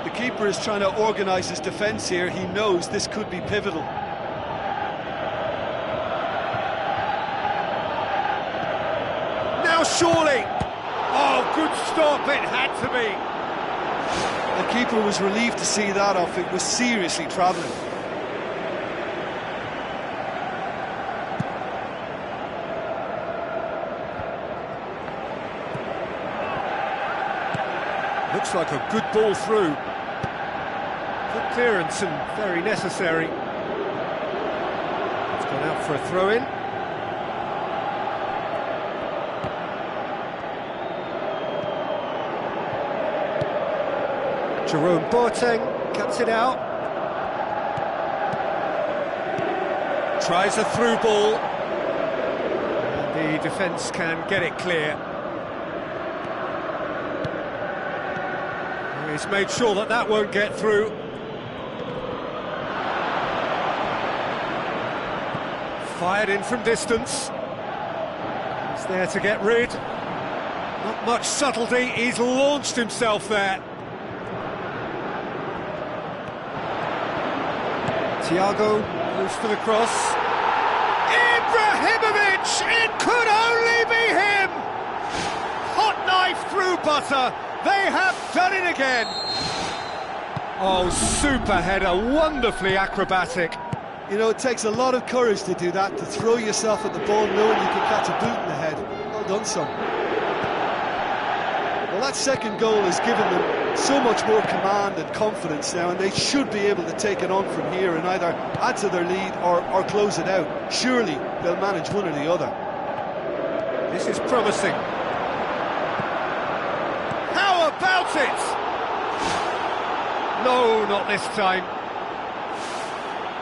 The keeper is trying to organise his defence here. He knows this could be pivotal. Now surely! Oh, good stop, it had to be! The keeper was relieved to see that off. It was seriously travelling. Looks like a good ball through. Good clearance and very necessary. It's gone out for a throw-in. Jerome Boateng cuts it out. Tries a through ball. And the defence can get it clear. He's made sure that that won't get through. Fired in from distance. He's there to get rid. Not much subtlety, he's launched himself there. Thiago goes for the cross. Ibrahimovic! It could only be him! Hot knife through butter. They have done it again. Oh, super header, wonderfully acrobatic. You know, it takes a lot of courage to do that, to throw yourself at the ball knowing you can catch a boot in the head. Well done, son. Well, that second goal has given them so much more command and confidence now, and they should be able to take it on from here and either add to their lead or close it out. Surely they'll manage one or the other. This is promising. How about it? No, not this time.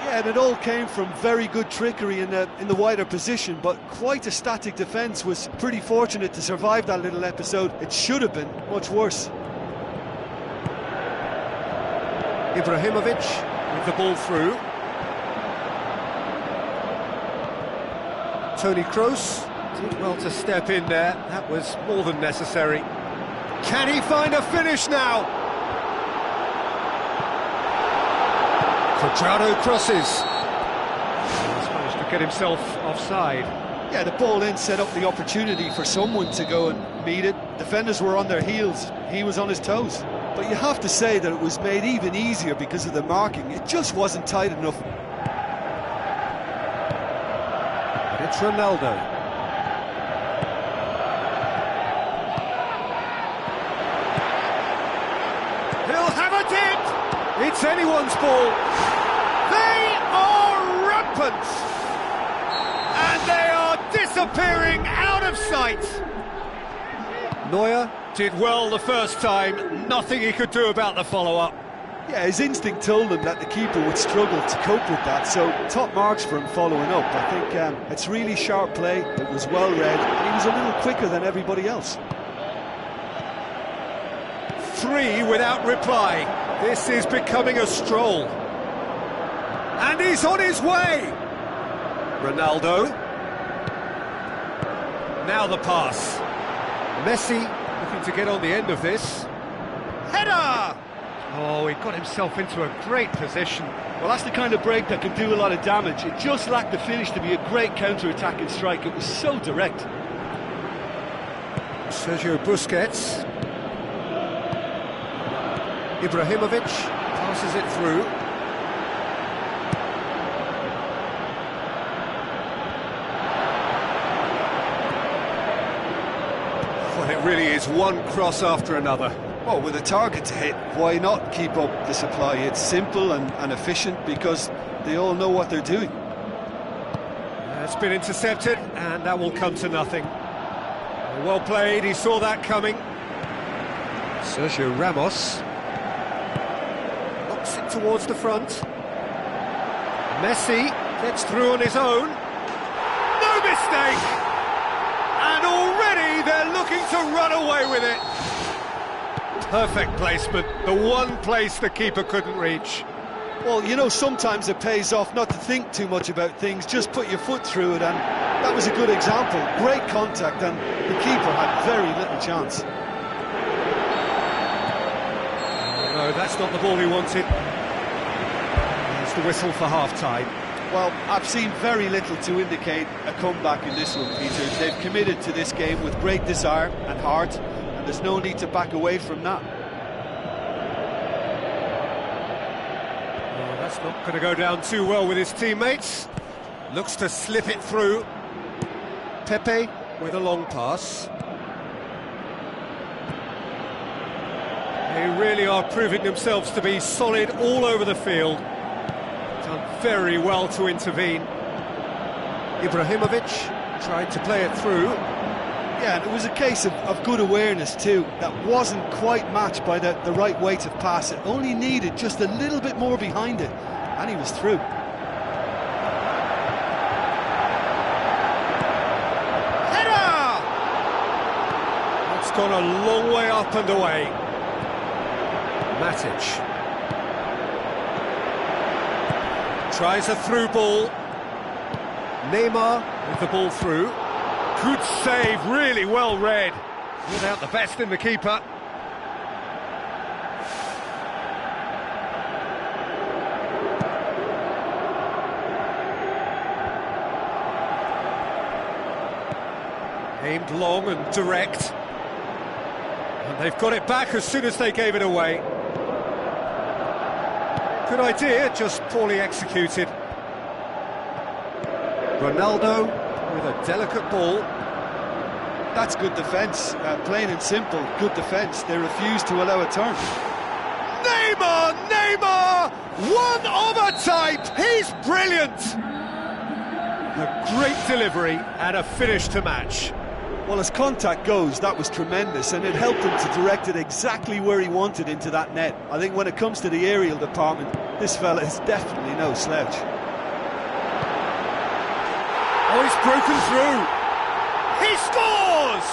Yeah, and it all came from very good trickery in the wider position, but quite a static defence. Was pretty fortunate to survive that little episode. It should have been much worse. Ibrahimovic with the ball through. Toni Kroos did well to step in there. That was more than necessary. Can he find a finish now? Cuadrado crosses. He's managed to get himself offside. Yeah, the ball in set up the opportunity for someone to go and meet it. Defenders were on their heels. He was on his toes. But you have to say that it was made even easier because of the marking. It just wasn't tight enough. It's Ronaldo. He'll have a dip! It's anyone's ball. They are rampant! And they are disappearing out of sight! Neuer did well the first time, nothing he could do about the follow-up. Yeah, his instinct told him that the keeper would struggle to cope with that, so top marks for him following up. I think it's really sharp play, it was well read, and he was a little quicker than everybody else. 3 without reply. This is becoming a stroll. And he's on his way! Ronaldo. Now the pass. Messi looking to get on the end of this. Header! Oh, he got himself into a great position. Well, that's the kind of break that can do a lot of damage. It just lacked the finish to be a great counter-attacking strike. It was so direct. Sergio Busquets. Ibrahimovic passes it through. Well, it really is one cross after another. Well, with a target to hit, why not keep up the supply? It's simple and efficient because they all know what they're doing. It's been intercepted, and that will come to nothing. Well played, he saw that coming. Sergio Ramos knocks it towards the front. Messi gets through on his own. No mistake! And already they're looking to run away with it. Perfect placement, the one place the keeper couldn't reach. Well, you know, sometimes it pays off not to think too much about things, just put your foot through it, and that was a good example. Great contact, and the keeper had very little chance. No, that's not the ball he wanted. There's the whistle for half-time. Well, I've seen very little to indicate a comeback in this one, Peter. They've committed to this game with great desire and heart, and there's no need to back away from that. That's not going to go down too well with his teammates. Looks to slip it through. Pepe with a long pass. They really are proving themselves to be solid all over the field. Done very well to intervene. Ibrahimovic tried to play it through. Yeah, and it was a case of good awareness too. That wasn't quite matched by the right weight of pass. It only needed just a little bit more behind it, and he was through. Header! It's gone a long way up and away. Matic tries a through ball. Neymar with the ball through. Good save, really well read. Without the best in the keeper. Aimed long and direct. And they've got it back as soon as they gave it away. Good idea, just poorly executed. Ronaldo with a delicate ball. That's good defence, plain and simple, good defence. They refuse to allow a turn. Neymar! One of a type! He's brilliant! A great delivery and a finish to match. Well, as contact goes, that was tremendous, and it helped him to direct it exactly where he wanted into that net. I think when it comes to the aerial department, this fella is definitely no slouch. Oh, he's broken through. He scores!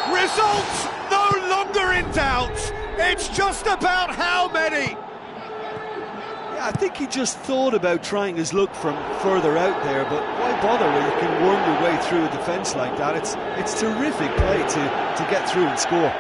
Results no longer in doubt. It's just about how many. Yeah, I think he just thought about trying his luck from further out there, but why bother when you can worm your way through a defence like that? It's terrific play to get through and score.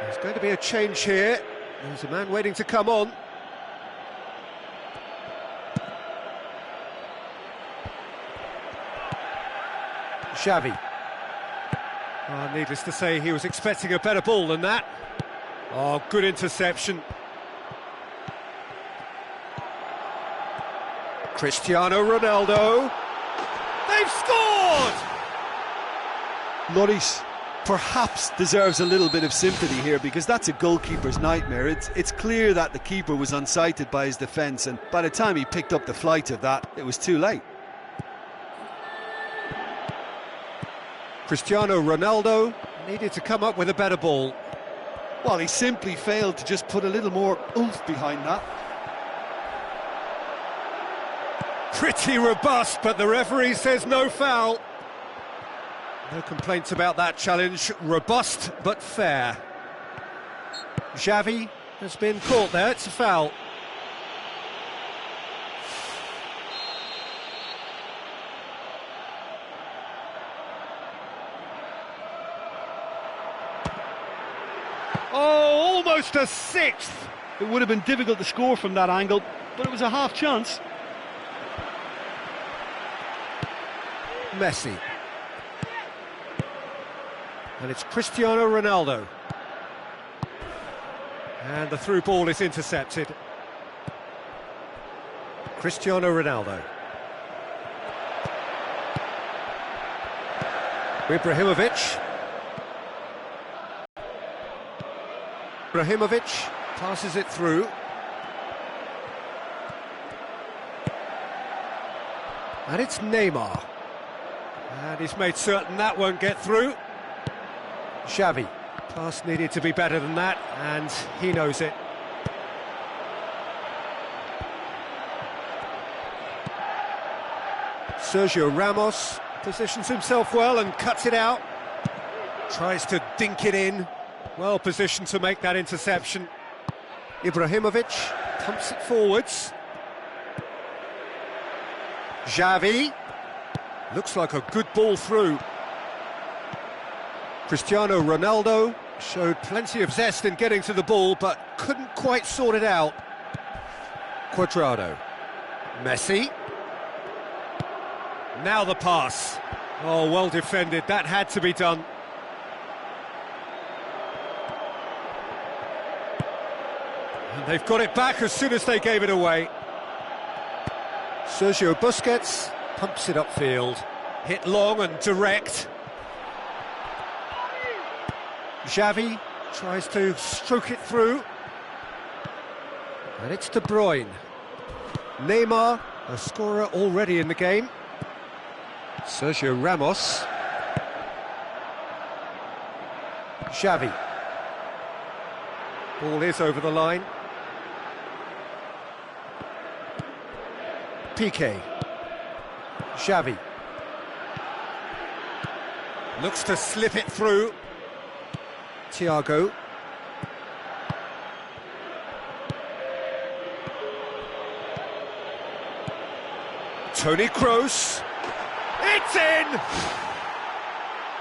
There's going to be a change here. There's a man waiting to come on. Xavi. Oh, needless to say, he was expecting a better ball than that. Oh, good interception. Cristiano Ronaldo. They've scored! Lloris perhaps deserves a little bit of sympathy here, because that's a goalkeeper's nightmare. It's clear that the keeper was unsighted by his defence, and by the time he picked up the flight of that, it was too late. Cristiano Ronaldo needed to come up with a better ball. Well, he simply failed to just put a little more oomph behind that. Pretty robust, but the referee says no foul. No complaints about that challenge. Robust but fair. Xavi has been caught there. It's a foul. Oh, almost a sixth. It would have been difficult to score from that angle, but it was a half chance. Messi. And it's Cristiano Ronaldo. And the through ball is intercepted. Cristiano Ronaldo. Ibrahimovic. Ibrahimovic passes it through. And it's Neymar. And he's made certain that won't get through. Xavi. Pass needed to be better than that, and he knows it. Sergio Ramos positions himself well and cuts it out. Tries to dink it in. Well positioned to make that interception. Ibrahimovic pumps it forwards. Xavi. Looks like a good ball through. Cristiano Ronaldo showed plenty of zest in getting to the ball, but couldn't quite sort it out. Cuadrado. Messi. Now the pass. Oh, well defended. That had to be done. And they've got it back as soon as they gave it away. Sergio Busquets pumps it upfield. Hit long and direct. Xavi tries to stroke it through. And it's De Bruyne. Neymar, a scorer already in the game. Sergio Ramos. Xavi. Ball is over the line. Piqué. Xavi. Looks to slip it through. Thiago. Toni Kroos. It's in!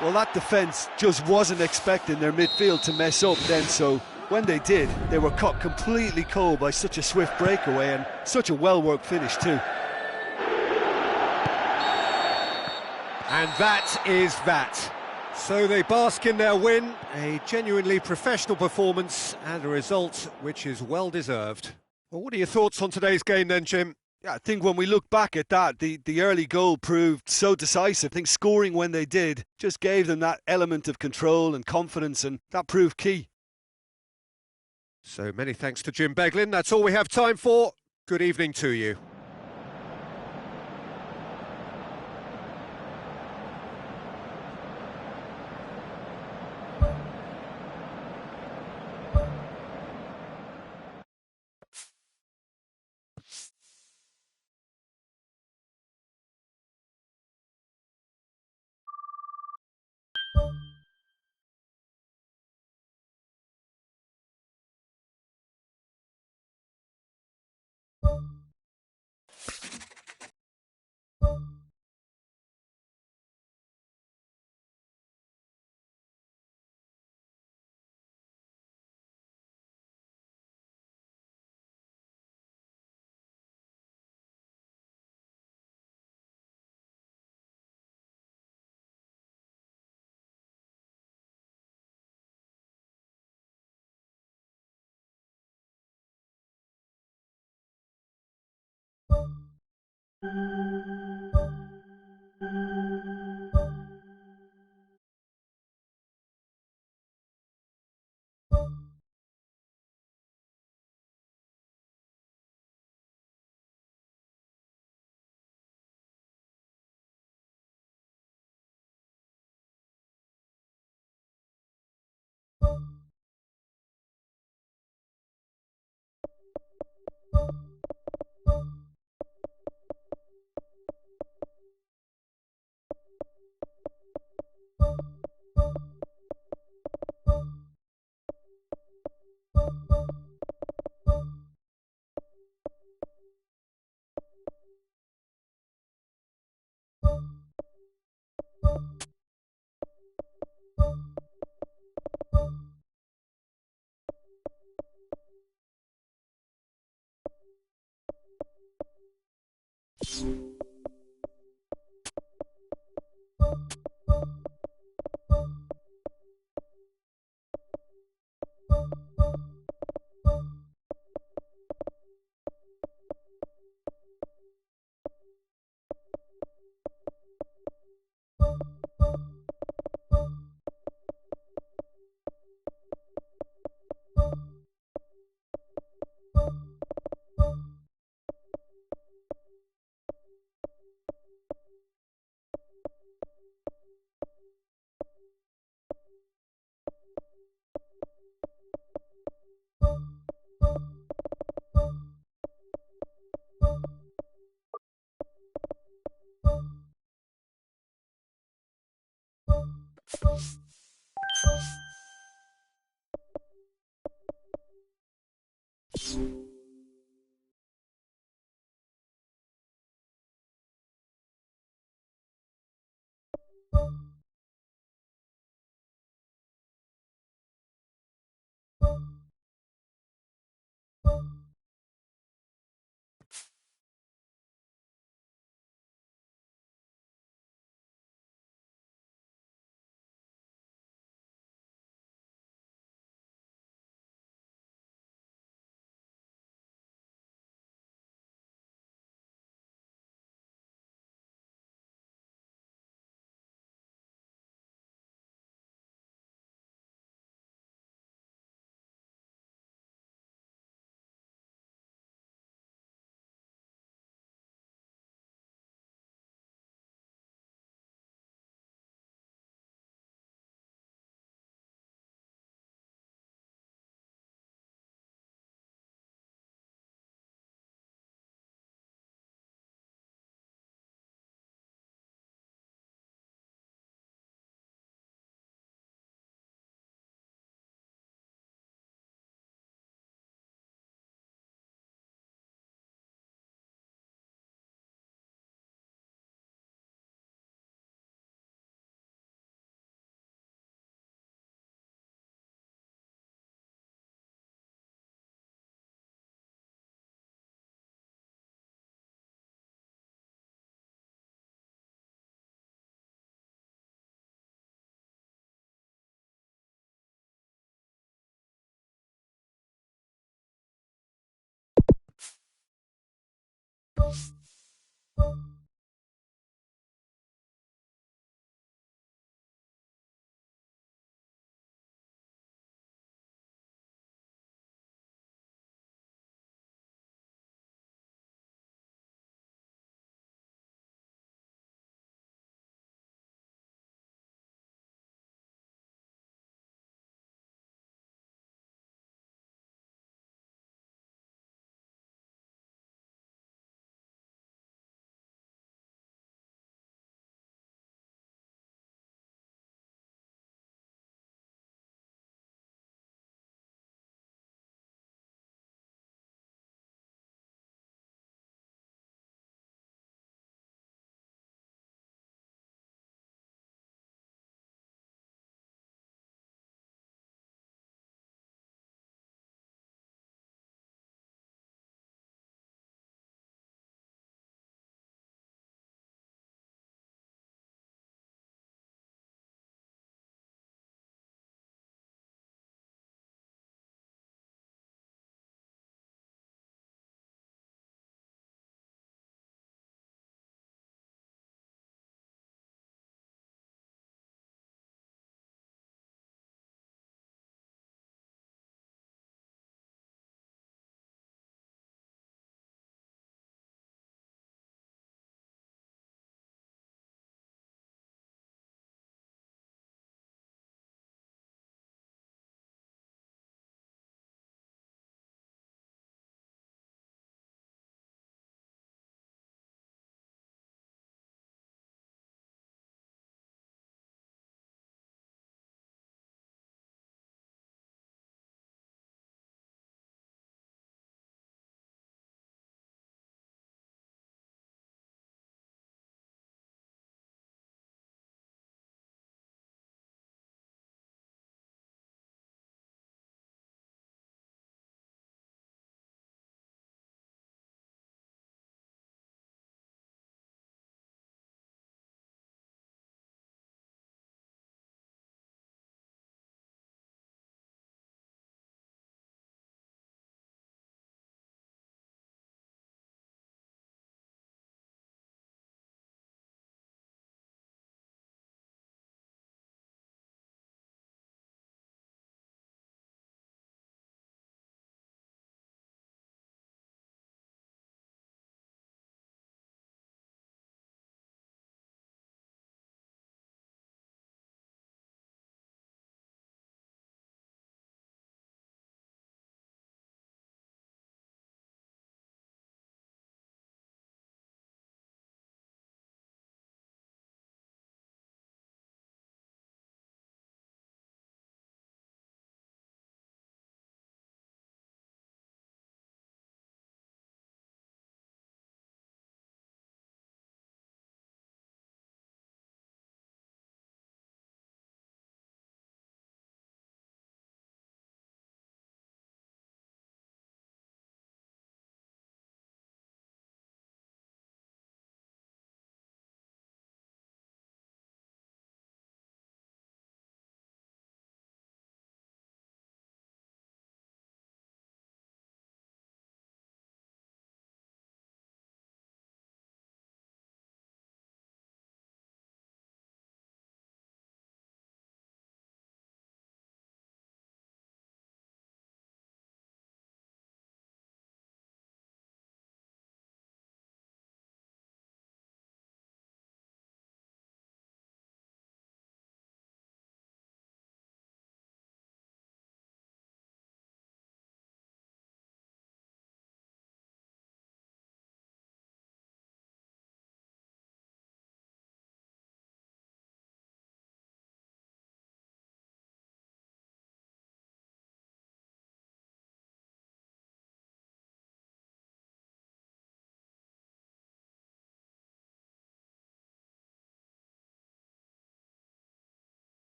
Well, that defence just wasn't expecting their midfield to mess up then, so when they did, they were caught completely cold by such a swift breakaway and such a well-worked finish too. And that is that. So they bask in their win, a genuinely professional performance and a result which is well deserved. Well, what are your thoughts on today's game then, Jim? Yeah, I think when we look back at that, the early goal proved so decisive. I think scoring when they did just gave them that element of control and confidence, and that proved key. So many thanks to Jim Beglin. That's all we have time for. Good evening to you.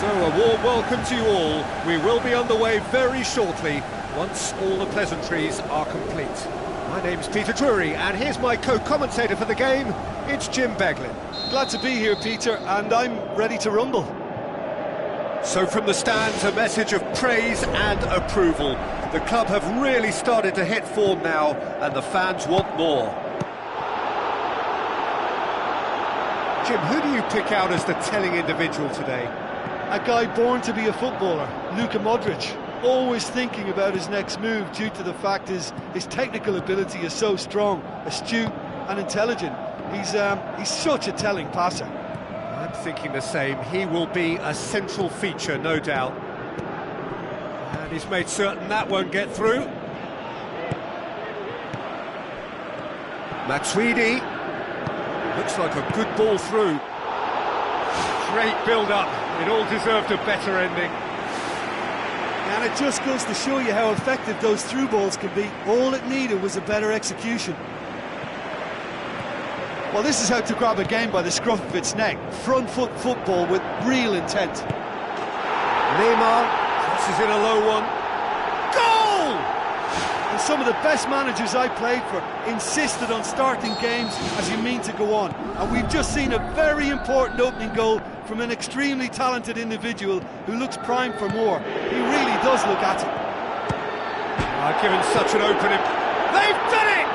So a warm welcome to you all. We will be underway very shortly, once all the pleasantries are complete. My name's Peter Drury, and here's my co-commentator for the game, it's Jim Beglin. Glad to be here, Peter, and I'm ready to rumble. So from the stands, a message of praise and approval. The club have really started to hit form now, and the fans want more. Jim, who do you pick out as the telling individual today? A guy born to be a footballer, Luka Modric, always thinking about his next move due to the fact his technical ability is so strong, astute and intelligent. He's such a telling passer. I'm thinking the same. He will be a central feature, no doubt. And he's made certain that won't get through. Matuidi. Looks like a good ball through. Great build-up. It all deserved a better ending. And it just goes to show you how effective those through balls can be. All it needed was a better execution. Well, this is how to grab a game by the scruff of its neck. Front foot football with real intent. Neymar crosses in a low one. Goal! And some of the best managers I played for insisted on starting games as you mean to go on. And we've just seen a very important opening goal from an extremely talented individual who looks primed for more. He really does look at it. Given such an opening, they've done it!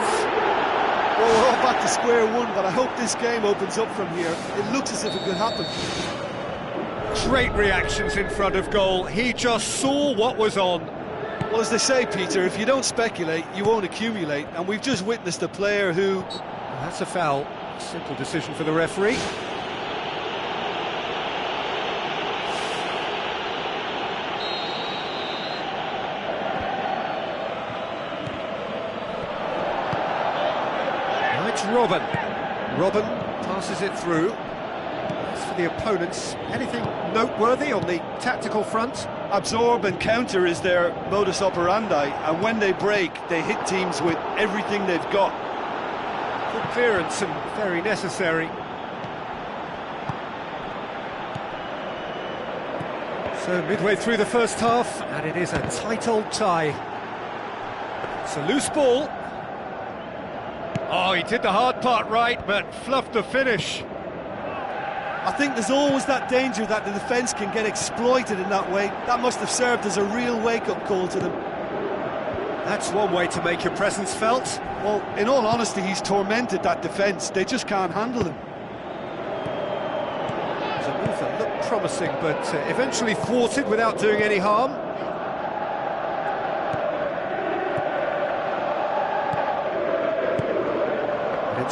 Well, we're all back to square one, but I hope this game opens up from here. It looks as if it could happen. Great reactions in front of goal. He just saw what was on. Well, as they say, Peter, if you don't speculate, you won't accumulate. And we've just witnessed a player who... That's a foul. Simple decision for the referee. Robin passes it through. As for the opponents, anything noteworthy on the tactical front? Absorb and counter is their modus operandi, and when they break, they hit teams with everything they've got. Good clearance and very necessary. So midway through the first half, and it is a tight old tie. It's a loose ball. Oh, he did the hard part right, but fluffed the finish. I think there's always that danger that the defence can get exploited in that way. That must have served as a real wake-up call to them. That's one way to make your presence felt. Well, in all honesty, he's tormented that defence. They just can't handle him. The move that looked promising, but eventually thwarted without doing any harm.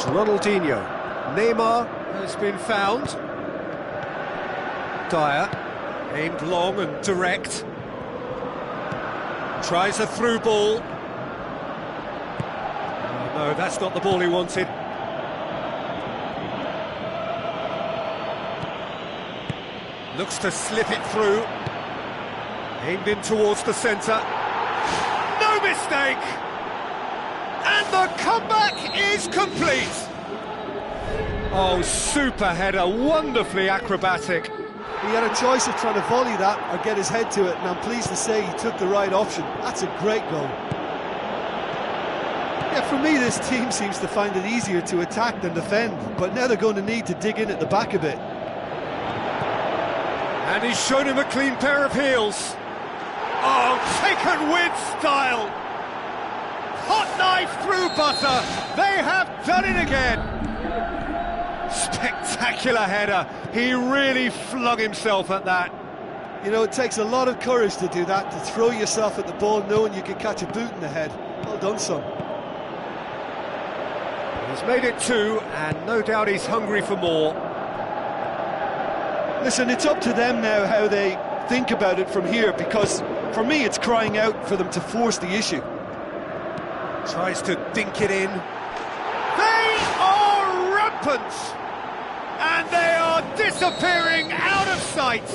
Ronaldinho. Neymar has been found. Dyer, aimed long and direct. Tries a through ball. Oh, no, that's not the ball he wanted. Looks to slip it through. Aimed in towards the centre. No mistake! And the comeback is complete! Oh, super header, wonderfully acrobatic. He had a choice of trying to volley that or get his head to it, and I'm pleased to say he took the right option. That's a great goal. Yeah, for me, this team seems to find it easier to attack than defend, but now they're going to need to dig in at the back a bit. And he's shown him a clean pair of heels. Oh, taken with style. Hot knife through butter. They have done it again. Spectacular header. He really flung himself at that. You know, it takes a lot of courage to do that, to throw yourself at the ball knowing you could catch a boot in the head. Well done, son. He's made it 2, and no doubt he's hungry for more. Listen, it's up to them now how they think about it from here, because for me it's crying out for them to force the issue. Tries to dink it in. They are rampant! And they are disappearing out of sight!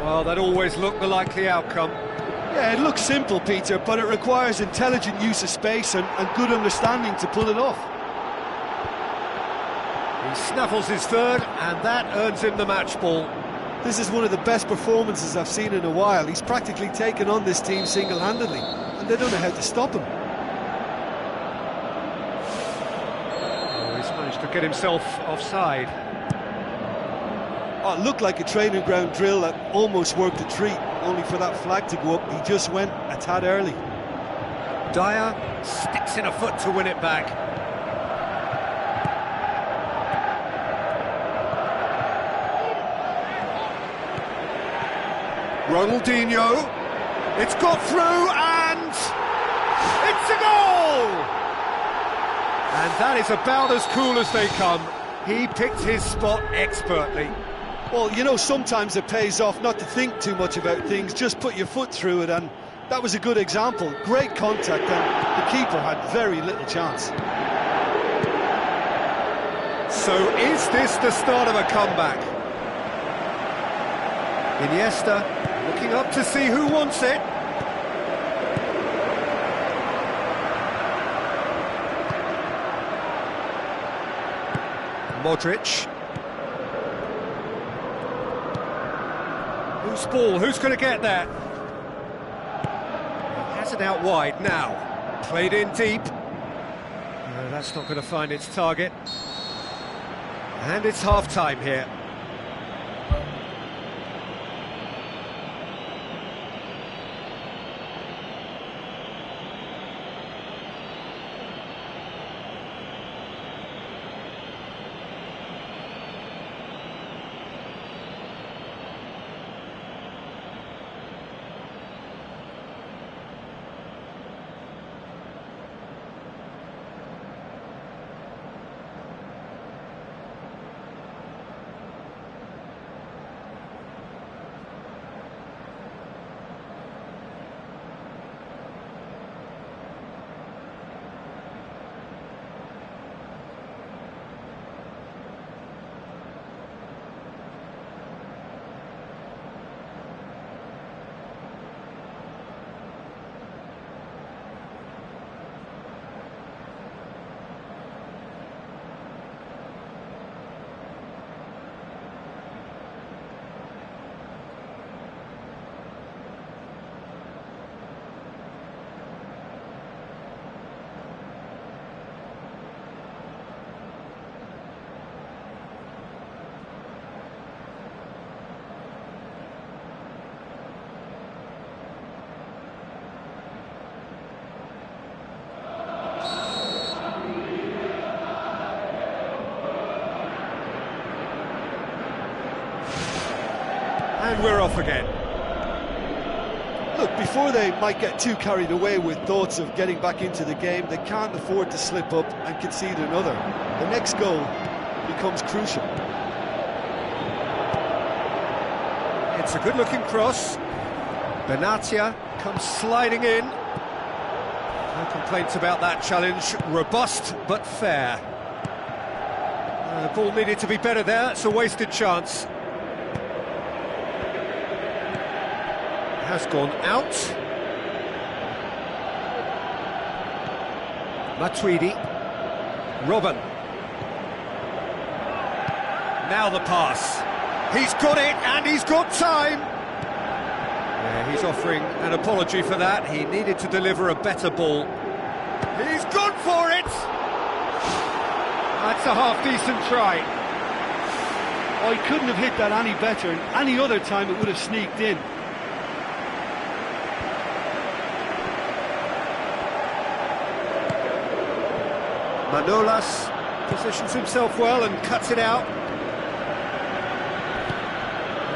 Well, that always looked the likely outcome. Yeah, it looks simple, Peter, but it requires intelligent use of space and good understanding to pull it off. He snaffles his third, and that earns him the match ball. This is one of the best performances I've seen in a while. He's practically taken on this team single-handedly, and they don't know how to stop him. Oh, he's managed to get himself offside. Oh, it looked like a training ground drill that almost worked a treat, only for that flag to go up. He just went a tad early. Dyer sticks in a foot to win it back. Ronaldinho, it's got through and it's a goal! And that is about as cool as they come. He picked his spot expertly. Well, you know, sometimes it pays off not to think too much about things, just put your foot through it, and that was a good example. Great contact, and the keeper had very little chance. So is this the start of a comeback? Iniesta looking up to see who wants it. Modric. Whose ball? Who's going to get that? He has it out wide now. Played in deep. No, that's not going to find its target. And it's half-time here. And we're off again. Look, before they might get too carried away with thoughts of getting back into the game, they can't afford to slip up and concede another. The next goal becomes crucial. It's a good-looking cross. Benatia comes sliding in. No complaints about that challenge. Robust but fair. The ball needed to be better there. It's a wasted chance. Has gone out. Matuidi. Robin. Now the pass. He's got it, and he's got time. Yeah, he's offering an apology for that. He needed to deliver a better ball. He's gone for it! That's a half-decent try. Oh, he couldn't have hit that any better, and any other time it would have sneaked in. Manolas positions himself well and cuts it out.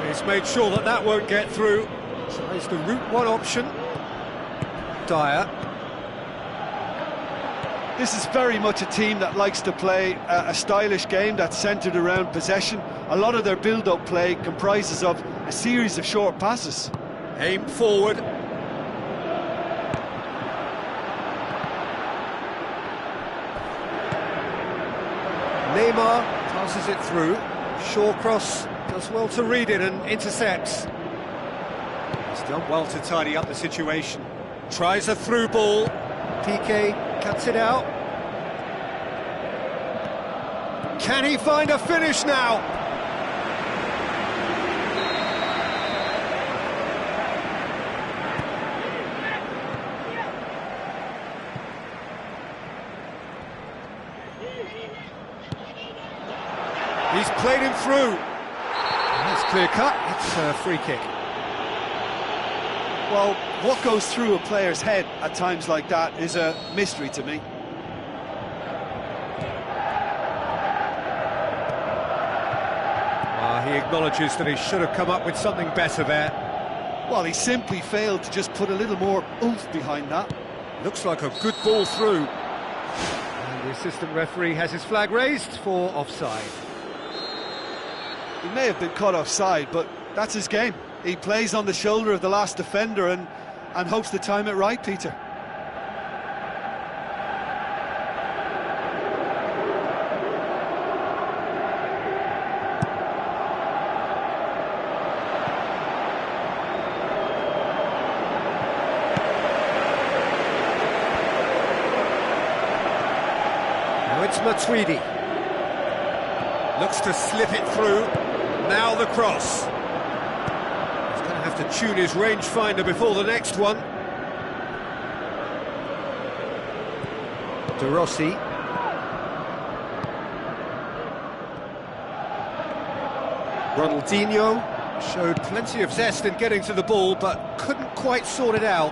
He's made sure that that won't get through. Tries the route one option. Dyer. This is very much a team that likes to play a stylish game that's centred around possession. A lot of their build-up play comprises of a series of short passes. Aim forward. Neymar passes it through. Shawcross does well to read it and intercepts. He's done well to tidy up the situation. Tries a through ball. Piqué cuts it out. Can he find a finish now? He's played him through. That's clear cut. It's a free kick. Well, what goes through a player's head at times like that is a mystery to me. He acknowledges that he should have come up with something better there. Well, he simply failed to just put a little more oomph behind that. Looks like a good ball through. And the assistant referee has his flag raised for offside. He may have been caught offside, but that's his game. He plays on the shoulder of the last defender and hopes to time it right, Peter. Now it's Matuidi. Looks to slip it through. Now the cross. He's going to have to tune his rangefinder before the next one. De Rossi. Ronaldinho showed plenty of zest in getting to the ball, but couldn't quite sort it out.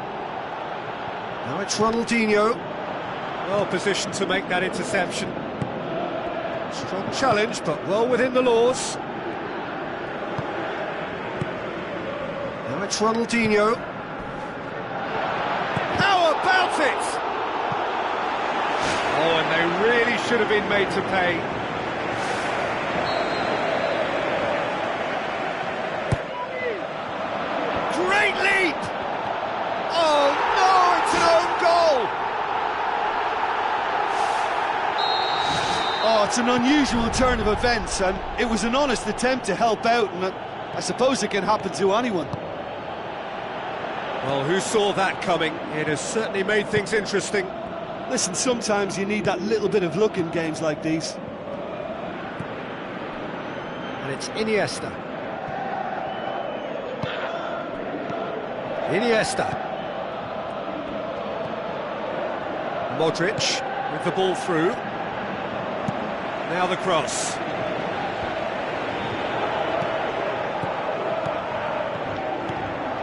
Now it's Ronaldinho. Well positioned to make that interception. Strong challenge, but well within the laws. Now it's Ronaldinho. How about it? Oh, and they really should have been made to pay. Great leap! Oh no, it's an own goal! Oh, it's an unusual turn of events, and it was an honest attempt to help out, and I suppose it can happen to anyone. Well, who saw that coming? It has certainly made things interesting. Listen, sometimes you need that little bit of luck in games like these. And it's Iniesta. Iniesta. Modric with the ball through. Now the cross.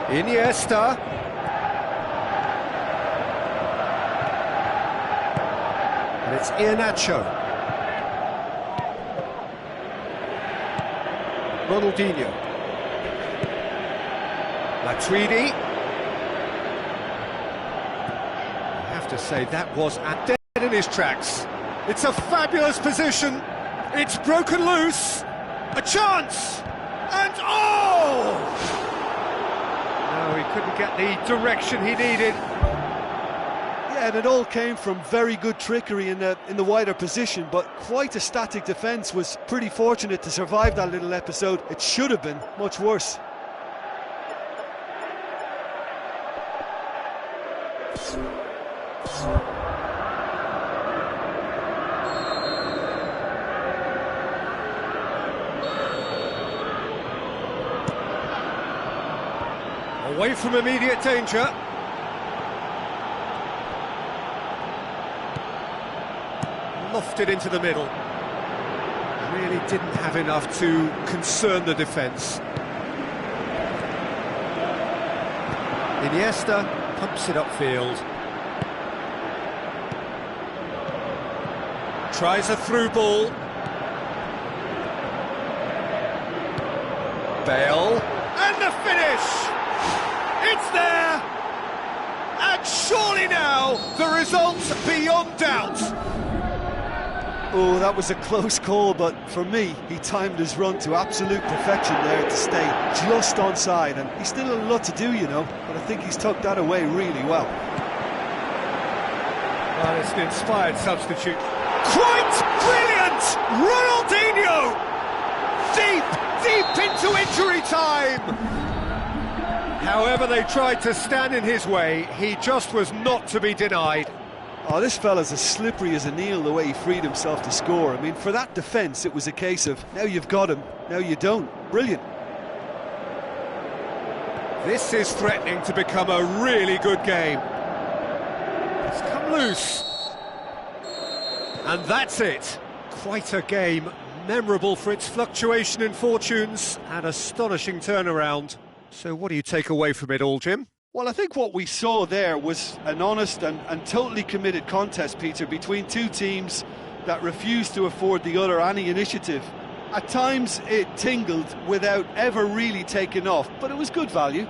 Iniesta. And it's Iheanacho. Ronaldinho. Matuidi. to say that was dead in his tracks. It's a fabulous position. It's broken loose. A chance. And oh! No, he couldn't get the direction he needed. Yeah, and it all came from very good trickery in the wider position, but quite a static defence. Was pretty fortunate to survive that little episode. It should have been much worse. Away from immediate danger. Lofted into the middle. Really didn't have enough to concern the defence. Iniesta pumps it upfield. Tries a through ball. Bale. And the finish! It's there! And surely now, the result's beyond doubt. Oh, that was a close call, but for me, he timed his run to absolute perfection there to stay just onside, and he's still a lot to do, you know, but I think he's tucked that away really well. Well, it's an inspired substitute. Quite brilliant! Ronaldinho! Deep into injury time! However they tried to stand in his way, he just was not to be denied. Oh, this fella's as slippery as a Neil, the way he freed himself to score. I mean, for that defence, it was a case of, now you've got him, now you don't. Brilliant. This is threatening to become a really good game. It's come loose. And that's it. Quite a game, memorable for its fluctuation in fortunes and astonishing turnaround. So what do you take away from it all, Jim? Well, I think what we saw there was an honest and totally committed contest, Peter, between two teams that refused to afford the other any initiative. At times it tingled without ever really taking off, but it was good value.